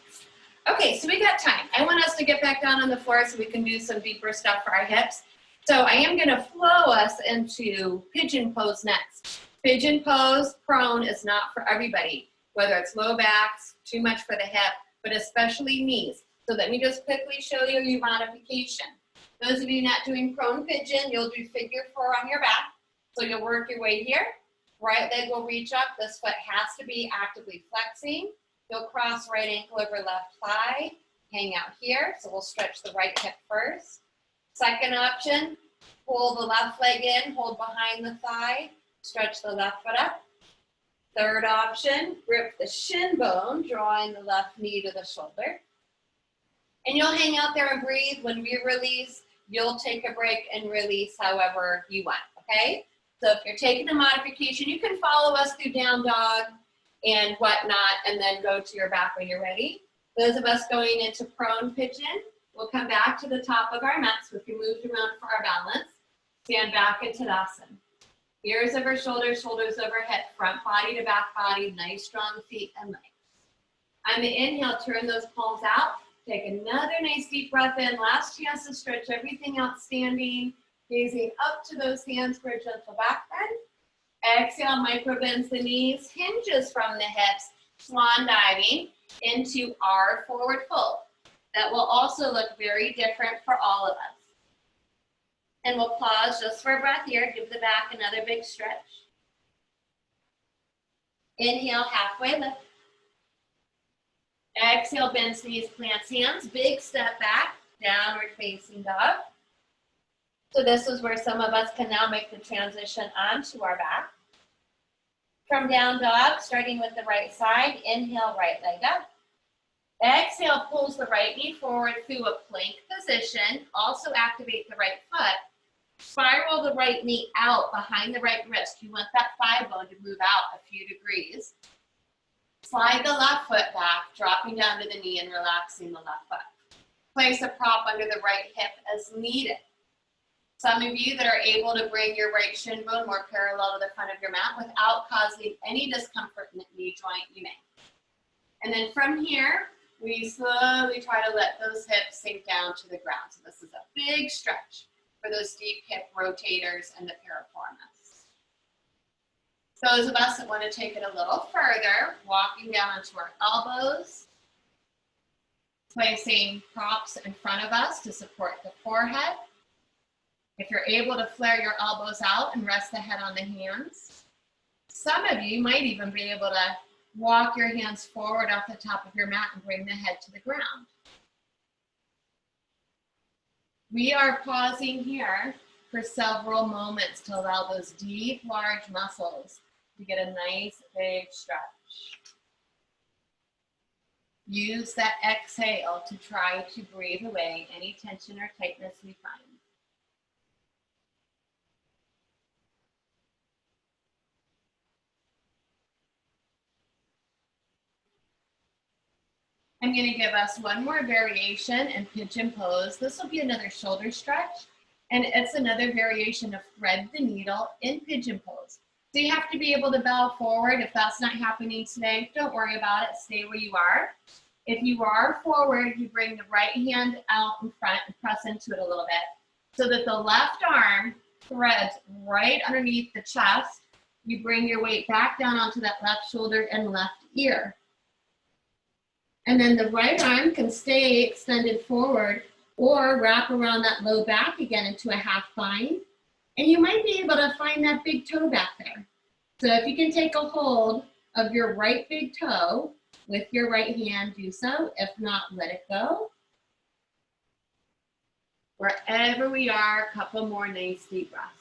Okay, so we got time. I want us to get back down on the floor so we can do some deeper stuff for our hips. So I am gonna flow us into pigeon pose next. Pigeon pose, prone, is not for everybody, whether it's low backs, too much for the hip, but especially knees. So let me just quickly show you your modification. Those of you not doing prone pigeon, you'll do figure 4 on your back. So you'll work your way here. Right leg will reach up. This foot has to be actively flexing. You'll cross right ankle over left thigh, hang out here. So we'll stretch the right hip first. Second option, pull the left leg in, hold behind the thigh, stretch the left foot up. Third option, grip the shin bone, drawing the left knee to the shoulder. And you'll hang out there and breathe. When we release, you'll take a break and release however you want, okay? So if you're taking a modification, you can follow us through down dog and whatnot, and then go to your back when you're ready. Those of us going into prone pigeon, we'll come back to the top of our mat. So if you moved around for our balance, stand back in Tadasana. Ears over shoulders, shoulders over hip, front body to back body, nice strong feet and legs. On the inhale, turn those palms out. Take another nice deep breath in. Last chance to stretch everything out standing. Gazing up to those hands for a gentle back bend. Exhale, micro bends the knees, hinges from the hips, swan diving into our forward fold. That will also look very different for all of us. And we'll pause just for a breath here. Give the back another big stretch. Inhale, halfway lift. Exhale, bends knees, plants hands. Big step back, downward facing dog. So this is where some of us can now make the transition onto our back. From down dog, starting with the right side, inhale, right leg up. Exhale, pulls the right knee forward through a plank position. Also activate the right foot. Spiral the right knee out behind the right wrist. You want that thigh bone to move out a few degrees. Slide the left foot back, dropping down to the knee and relaxing the left foot. Place a prop under the right hip as needed. Some of you that are able to bring your right shin bone more parallel to the front of your mat without causing any discomfort in the knee joint, you may. And then from here, we slowly try to let those hips sink down to the ground. So this is a big stretch for those deep hip rotators and the piriformis. Those of us that want to take it a little further, walking down onto our elbows, placing props in front of us to support the forehead. If you're able to flare your elbows out and rest the head on the hands. Some of you might even be able to walk your hands forward off the top of your mat and bring the head to the ground. We are pausing here for several moments to allow those deep, large muscles to get a nice, big stretch. Use that exhale to try to breathe away any tension or tightness we find. I'm going to give us one more variation in pigeon pose. This will be another shoulder stretch, and it's another variation of thread the needle in pigeon pose. So you have to be able to bow forward. If that's not happening today, don't worry about it. Stay where you are. If you are forward, you bring the right hand out in front and press into it a little bit so that the left arm threads right underneath the chest. You bring your weight back down onto that left shoulder and left ear. And then the right arm can stay extended forward or wrap around that low back again into a half bind. And you might be able to find that big toe back there. So if you can take a hold of your right big toe with your right hand, do so. If not, let it go. Wherever we are, a couple more nice deep breaths.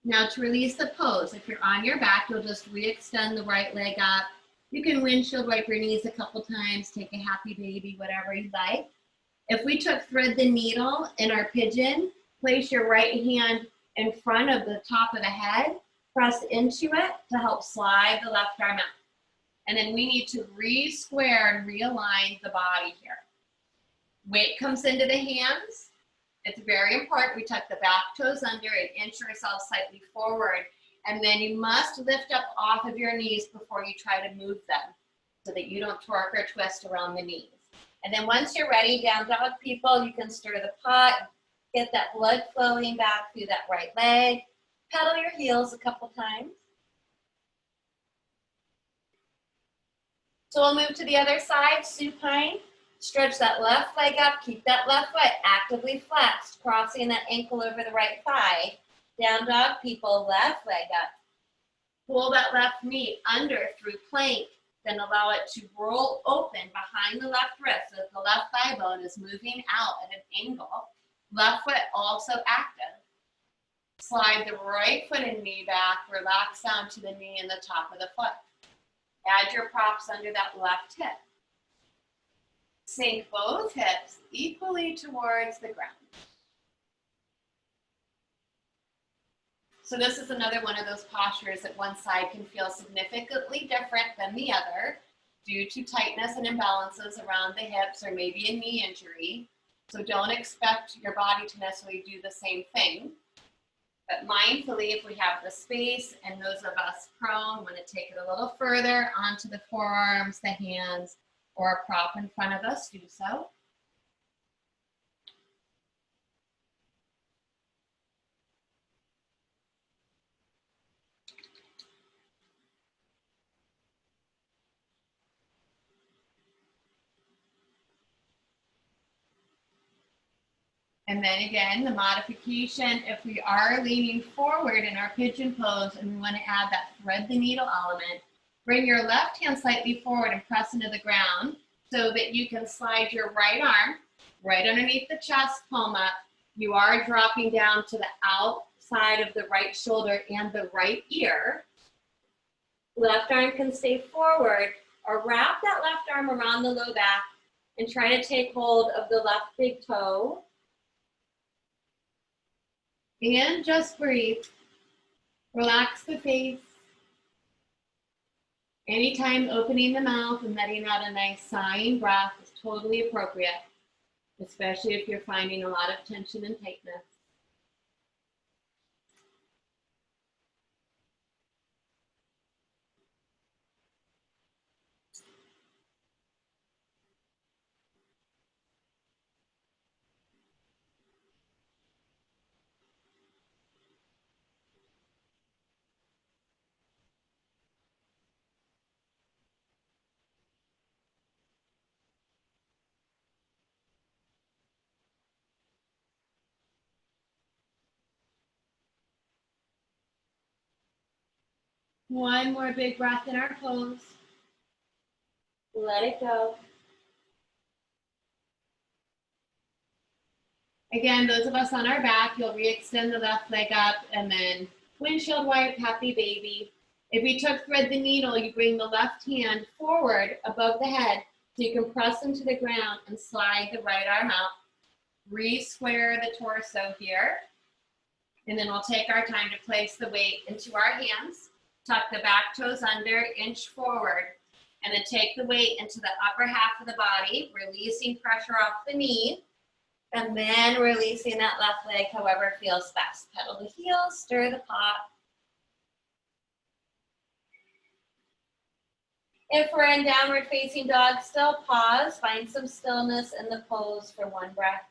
Now to release the pose, if you're on your back, you'll just re-extend the right leg up. You can windshield wipe your knees a couple times, take a happy baby, whatever you'd like. If we took thread the needle in our pigeon, place your right hand in front of the top of the head, press into it to help slide the left arm out. And then we need to re-square and realign the body here. Weight comes into the hands. It's very important we tuck the back toes under and inch yourself slightly forward. And then you must lift up off of your knees before you try to move them so that you don't torque or twist around the knees. And then once you're ready, down dog people, you can stir the pot, get that blood flowing back through that right leg. Pedal your heels a couple times. So we'll move to the other side, supine. Stretch that left leg up, keep that left foot actively flexed, crossing that ankle over the right thigh. Down dog, people, left leg up. Pull that left knee under through plank, then allow it to roll open behind the left wrist so that the left thigh bone is moving out at an angle. Left foot also active. Slide the right foot and knee back, relax down to the knee and the top of the foot. Add your props under that left hip. Sink both hips equally towards the ground. So this is another one of those postures that one side can feel significantly different than the other due to tightness and imbalances around the hips or maybe a knee injury. So don't expect your body to necessarily do the same thing. But mindfully, if we have the space, and those of us prone want to take it a little further onto the forearms, the hands, or a prop in front of us, do so. And then again, the modification, if we are leaning forward in our pigeon pose and we want to add that thread the needle element, bring your left hand slightly forward and press into the ground so that you can slide your right arm right underneath the chest, palm up. You are dropping down to the outside of the right shoulder and the right ear. Left arm can stay forward, or wrap that left arm around the low back and try to take hold of the left big toe. And just breathe. Relax the face. Anytime opening the mouth and letting out a nice sighing breath is totally appropriate, especially if you're finding a lot of tension and tightness. One more big breath in our pose. Let it go. Again, those of us on our back, you'll re-extend the left leg up and then windshield wipe, happy baby. If you took thread the needle, you bring the left hand forward above the head so you can press into the ground and slide the right arm out. Re-square the torso here. And then we'll take our time to place the weight into our hands. Tuck the back toes under, inch forward, and then take the weight into the upper half of the body, releasing pressure off the knee, and then releasing that left leg however feels best. Pedal the heels, stir the pot. If we're in downward facing dog, still pause, find some stillness in the pose for one breath.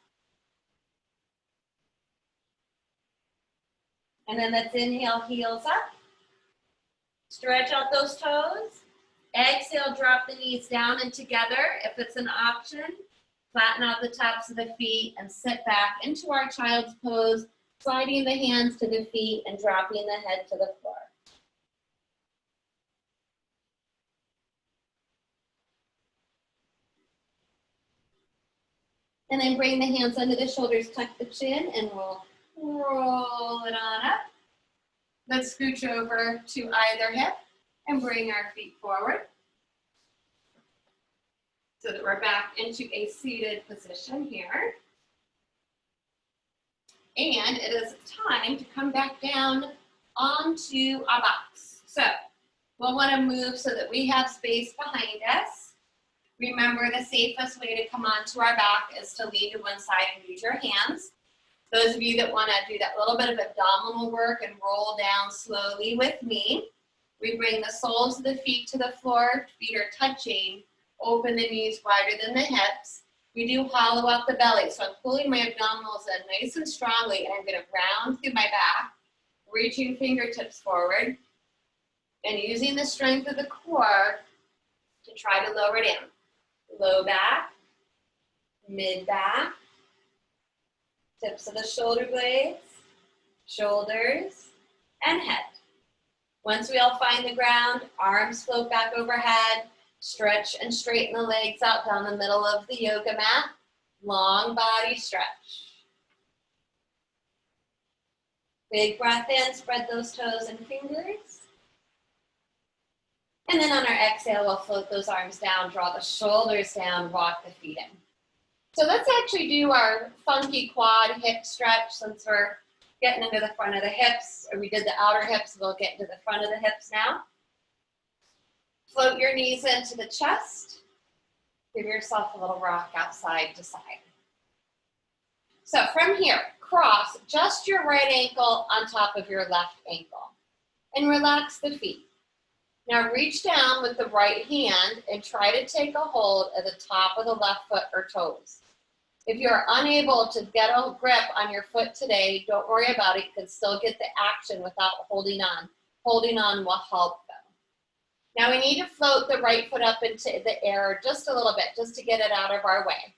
And then let's inhale, heels up. Stretch out those toes. Exhale, drop the knees down and together. If it's an option, flatten out the tops of the feet and sit back into our child's pose, sliding the hands to the feet and dropping the head to the floor. And then bring the hands under the shoulders, tuck the chin, and we'll roll it on up. Let's scooch over to either hip and bring our feet forward so that we're back into a seated position here. And it is time to come back down onto our box. So we'll want to move so that we have space behind us. Remember, the safest way to come onto our back is to lean to one side and use your hands. Those of you that want to do that little bit of abdominal work and roll down slowly with me, we bring the soles of the feet to the floor, feet are touching, open the knees wider than the hips. We do hollow out the belly, so I'm pulling my abdominals in nice and strongly, and I'm going to round through my back, reaching fingertips forward, and using the strength of the core to and try to lower it in. Low back, mid back, tips of the shoulder blades, shoulders, and head. Once we all find the ground, arms float back overhead, stretch and straighten the legs out down the middle of the yoga mat. Long body stretch. Big breath in, spread those toes and fingers. And then on our exhale, we'll float those arms down, draw the shoulders down, walk the feet in. So let's actually do our funky quad hip stretch since we're getting into the front of the hips, or we did the outer hips, we'll get into the front of the hips now. Float your knees into the chest. Give yourself a little rock out side to side. So from here, cross just your right ankle on top of your left ankle and relax the feet. Now reach down with the right hand and try to take a hold at the top of the left foot or toes. If you're unable to get a grip on your foot today, don't worry about it. You can still get the action without holding on. Holding on will help though. Now we need to float the right foot up into the air just a little bit, just to get it out of our way.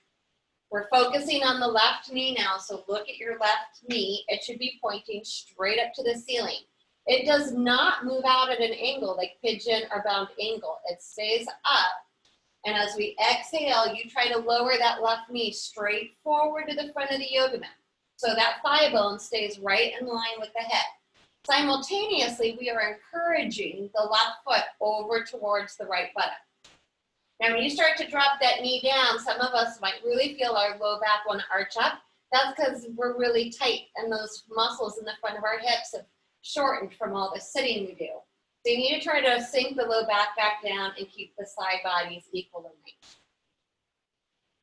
We're focusing on the left knee now, so look at your left knee. It should be pointing straight up to the ceiling. It does not move out at an angle like pigeon or bound angle. It stays up. And as we exhale, you try to lower that left knee straight forward to the front of the yoga mat. So that thigh bone stays right in line with the hip. Simultaneously, we are encouraging the left foot over towards the right buttock. Now, when you start to drop that knee down, some of us might really feel our low back want to arch up. That's because we're really tight and those muscles in the front of our hips have shortened from all the sitting we do. So you need to try to sink the low back down and keep the side bodies equal in length.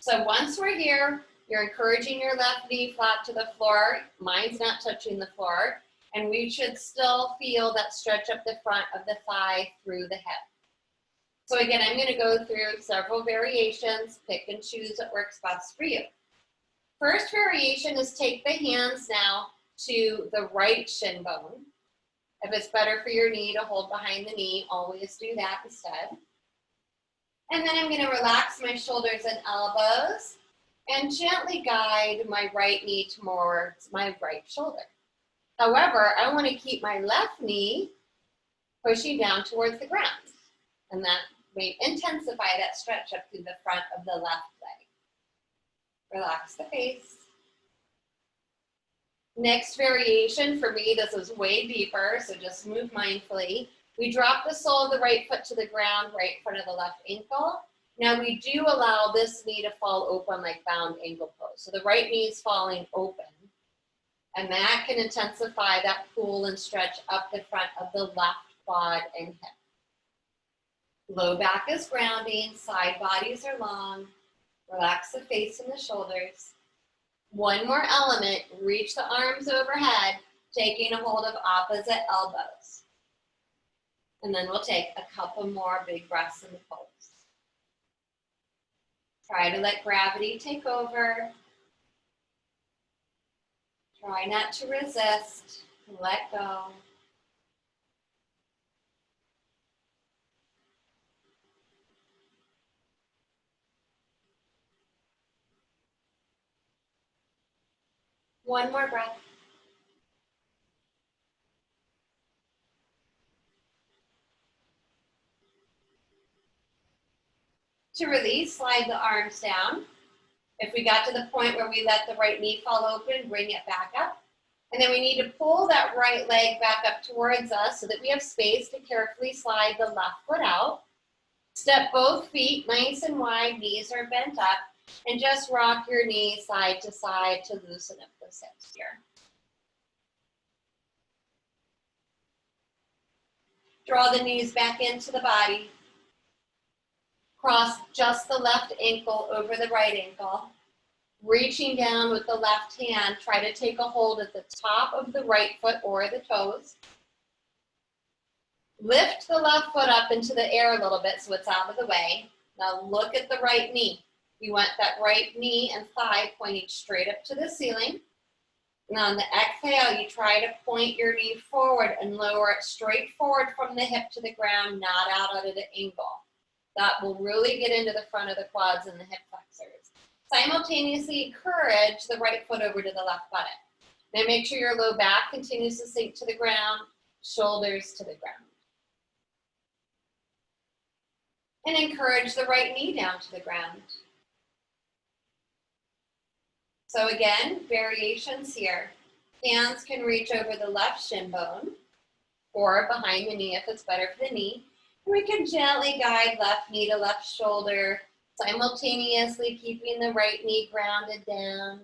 So once we're here, you're encouraging your left knee flat to the floor. Mine's not touching the floor. And we should still feel that stretch up the front of the thigh through the hip. So again, I'm going to go through several variations. Pick and choose what works best for you. First variation is take the hands now to the right shin bone. If it's better for your knee to hold behind the knee, always do that instead. And then I'm going to relax my shoulders and elbows and gently guide my right knee towards my right shoulder. However, I want to keep my left knee pushing down towards the ground. And that may intensify that stretch up through the front of the left leg. Relax the face. Next variation, for me, this is way deeper, so just move mindfully. We drop the sole of the right foot to the ground right in front of the left ankle. Now we do allow this knee to fall open like bound ankle pose. So the right knee is falling open. And that can intensify that pull and stretch up the front of the left quad and hip. Low back is grounding, side bodies are long. Relax the face and the shoulders. One more element, reach the arms overhead, taking a hold of opposite elbows. And then we'll take a couple more big breaths in the pose. Try to let gravity take over. Try not to resist. Let go. One more breath. To release, slide the arms down. If we got to the point where we let the right knee fall open, bring it back up. And then we need to pull that right leg back up towards us so that we have space to carefully slide the left foot out. Step both feet nice and wide, knees are bent up, and just rock your knees side to side to loosen up those hips here. Draw the knees back into the body. Cross just the left ankle over the right ankle. Reaching down with the left hand, try to take a hold at the top of the right foot or the toes. Lift the left foot up into the air a little bit so it's out of the way. Now look at the right knee. You want that right knee and thigh pointing straight up to the ceiling. And on the exhale, you try to point your knee forward and lower it straight forward from the hip to the ground, not out at an angle. That will really get into the front of the quads and the hip flexors. Simultaneously encourage the right foot over to the left buttock. Now make sure your low back continues to sink to the ground, shoulders to the ground. And encourage the right knee down to the ground. So again, variations here. Hands can reach over the left shin bone or behind the knee if it's better for the knee. And we can gently guide left knee to left shoulder, simultaneously keeping the right knee grounded down.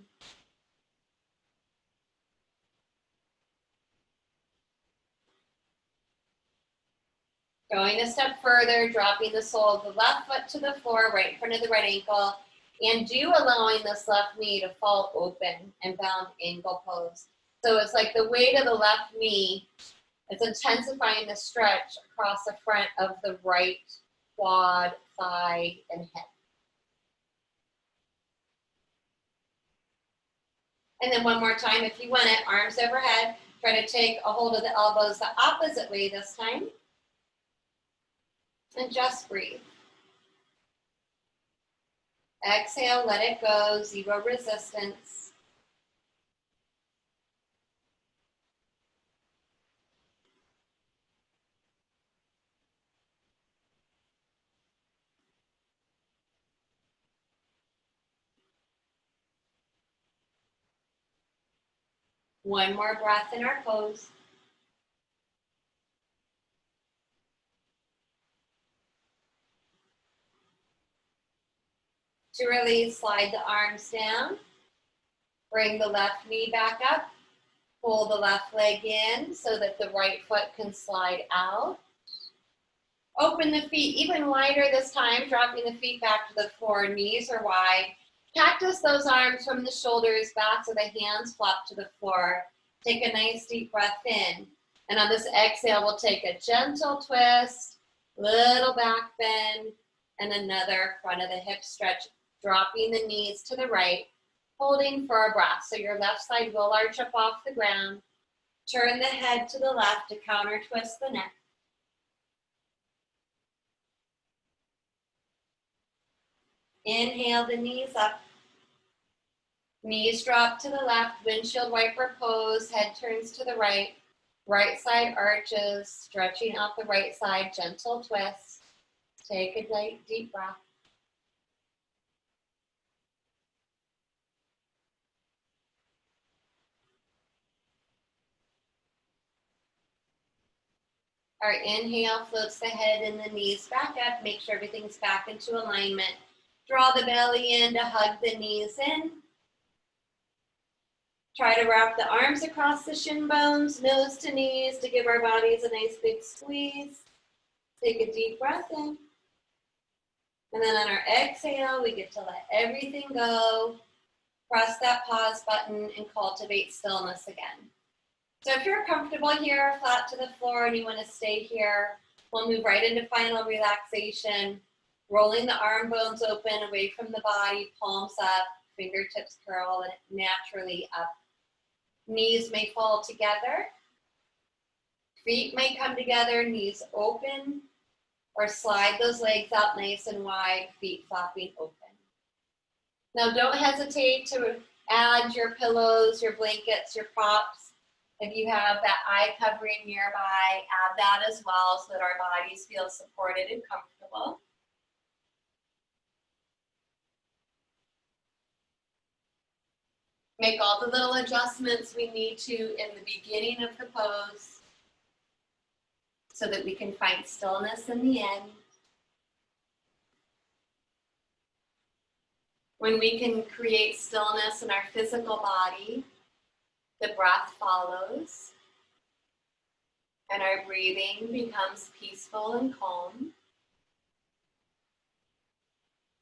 Going a step further, dropping the sole of the left foot to the floor, right in front of the right ankle, and allowing this left knee to fall open and bound ankle pose. So it's like the weight of the left knee is intensifying the stretch across the front of the right quad, thigh, and hip. And then one more time, if you want it, arms overhead. Try to take a hold of the elbows the opposite way this time. And just breathe. Exhale, let it go, zero resistance. One more breath in our pose. To release, slide the arms down. Bring the left knee back up. Pull the left leg in so that the right foot can slide out. Open the feet even wider this time, dropping the feet back to the floor. Knees are wide. Cactus those arms from the shoulders back so the hands flop to the floor. Take a nice deep breath in. And on this exhale, we'll take a gentle twist, little back bend, and another front of the hip stretch, dropping the knees to the right, holding for a breath. So your left side will arch up off the ground. Turn the head to the left to counter twist the neck. Inhale the knees up. Knees drop to the left, windshield wiper pose, head turns to the right. Right side arches, stretching out the right side, gentle twist. Take a deep breath. Our inhale floats the head and the knees back up. Make sure everything's back into alignment. Draw the belly in to hug the knees in. Try to wrap the arms across the shin bones, nose to knees to give our bodies a nice big squeeze. Take a deep breath in. And then on our exhale, we get to let everything go. Press that pause button and cultivate stillness again. So if you're comfortable here, flat to the floor, and you want to stay here, we'll move right into final relaxation. Rolling the arm bones open away from the body, palms up, fingertips curl naturally up. Knees may fall together. Feet may come together, knees open, or slide those legs out nice and wide, feet flopping open. Now don't hesitate to add your pillows, your blankets, your props. If you have that eye covering nearby, add that as well so that our bodies feel supported and comfortable. Make all the little adjustments we need to in the beginning of the pose so that we can find stillness in the end. When we can create stillness in our physical body, the breath follows, and our breathing becomes peaceful and calm.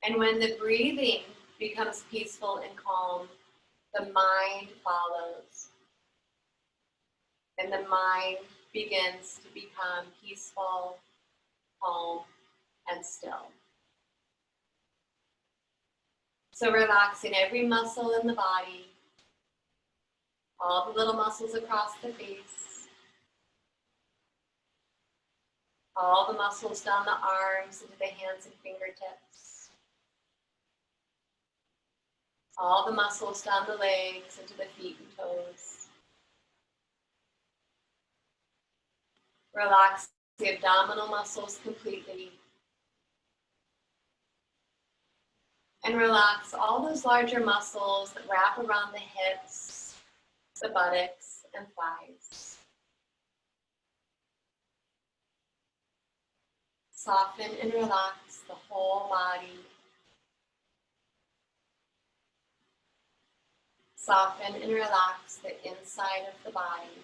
And when the breathing becomes peaceful and calm, the mind follows. And the mind begins to become peaceful, calm, and still. So relaxing every muscle in the body, all the little muscles across the face. All the muscles down the arms into the hands and fingertips. All the muscles down the legs into the feet and toes. Relax the abdominal muscles completely. And relax all those larger muscles that wrap around the hips, the buttocks, and thighs. Soften and relax the whole body. Soften and relax the inside of the body.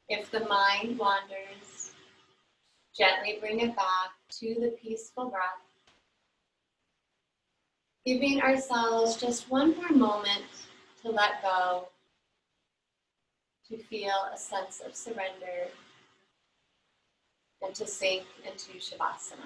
If the mind wanders, gently bring it back to the peaceful breath, giving ourselves just one more moment to let go, to feel a sense of surrender, and to sink into Shavasana.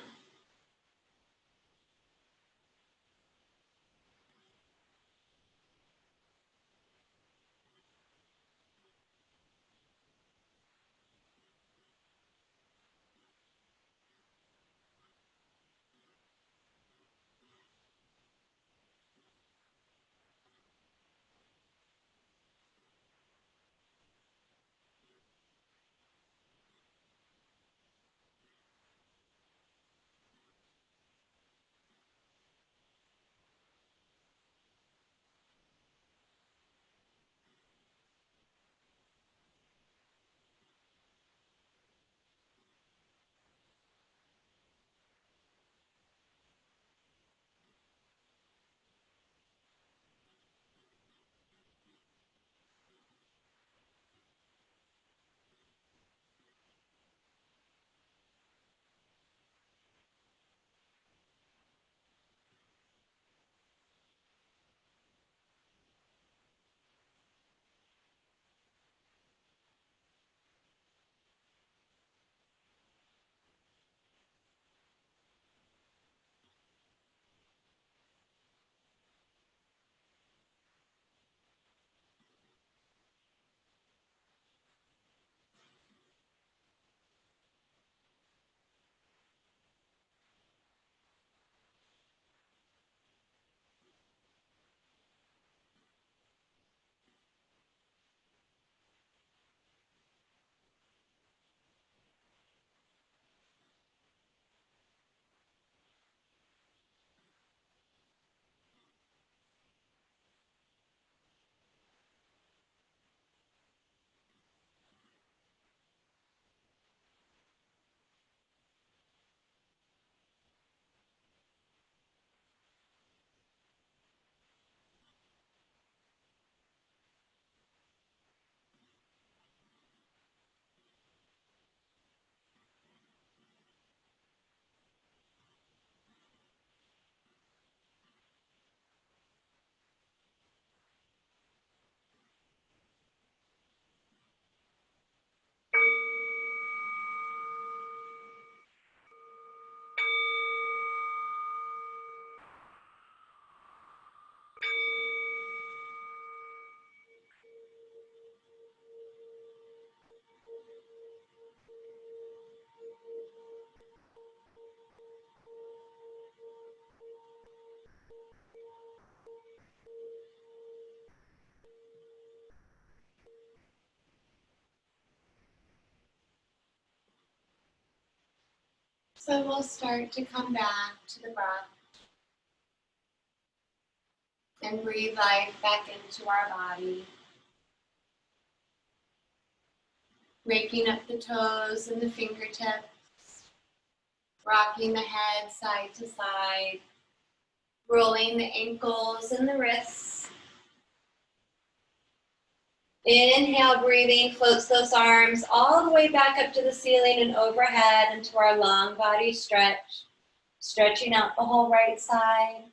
So we'll start to come back to the breath and breathe life back into our body. Waking up the toes and the fingertips, rocking the head side to side, rolling the ankles and the wrists. Inhale, breathing, floats those arms all the way back up to the ceiling and overhead into our long body stretch. Stretching out the whole right side,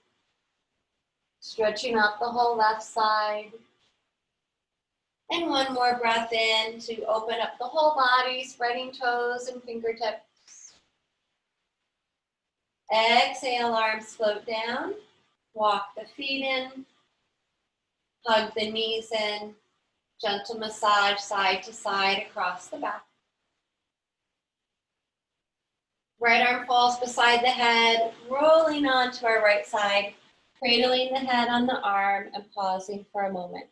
stretching out the whole left side. And one more breath in to open up the whole body, spreading toes and fingertips. Exhale, arms float down. Walk the feet in. Hug the knees in. Gentle massage side to side across the back. Right arm falls beside the head, rolling onto our right side, cradling the head on the arm and pausing for a moment.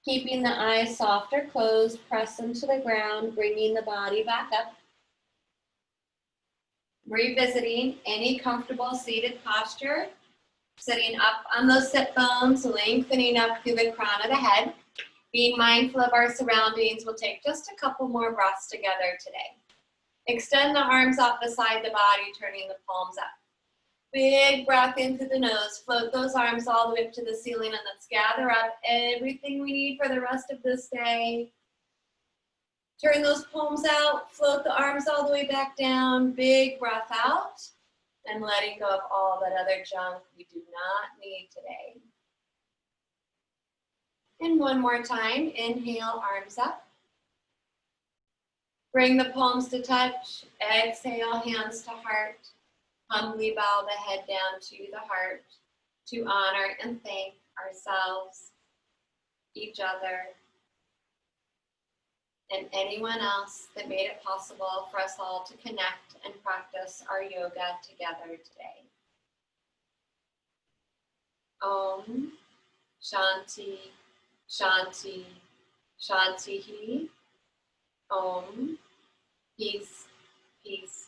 Keeping the eyes soft or closed, press into the ground, bringing the body back up. Revisiting any comfortable seated posture, sitting up on those sit bones, lengthening up through the crown of the head. Being mindful of our surroundings, we'll take just a couple more breaths together today. Extend the arms out beside the body, turning the palms up. Big breath in through the nose. Float those arms all the way up to the ceiling, and let's gather up everything we need for the rest of this day. Turn those palms out, float the arms all the way back down. Big breath out, and letting go of all that other junk we do not need today. And one more time, inhale, arms up. Bring the palms to touch. Exhale, hands to heart. Humbly bow the head down to the heart to honor and thank ourselves, each other, and anyone else that made it possible for us all to connect and practice our yoga together today. Om Shanti Shanti Shanti. Om. Peace, peace,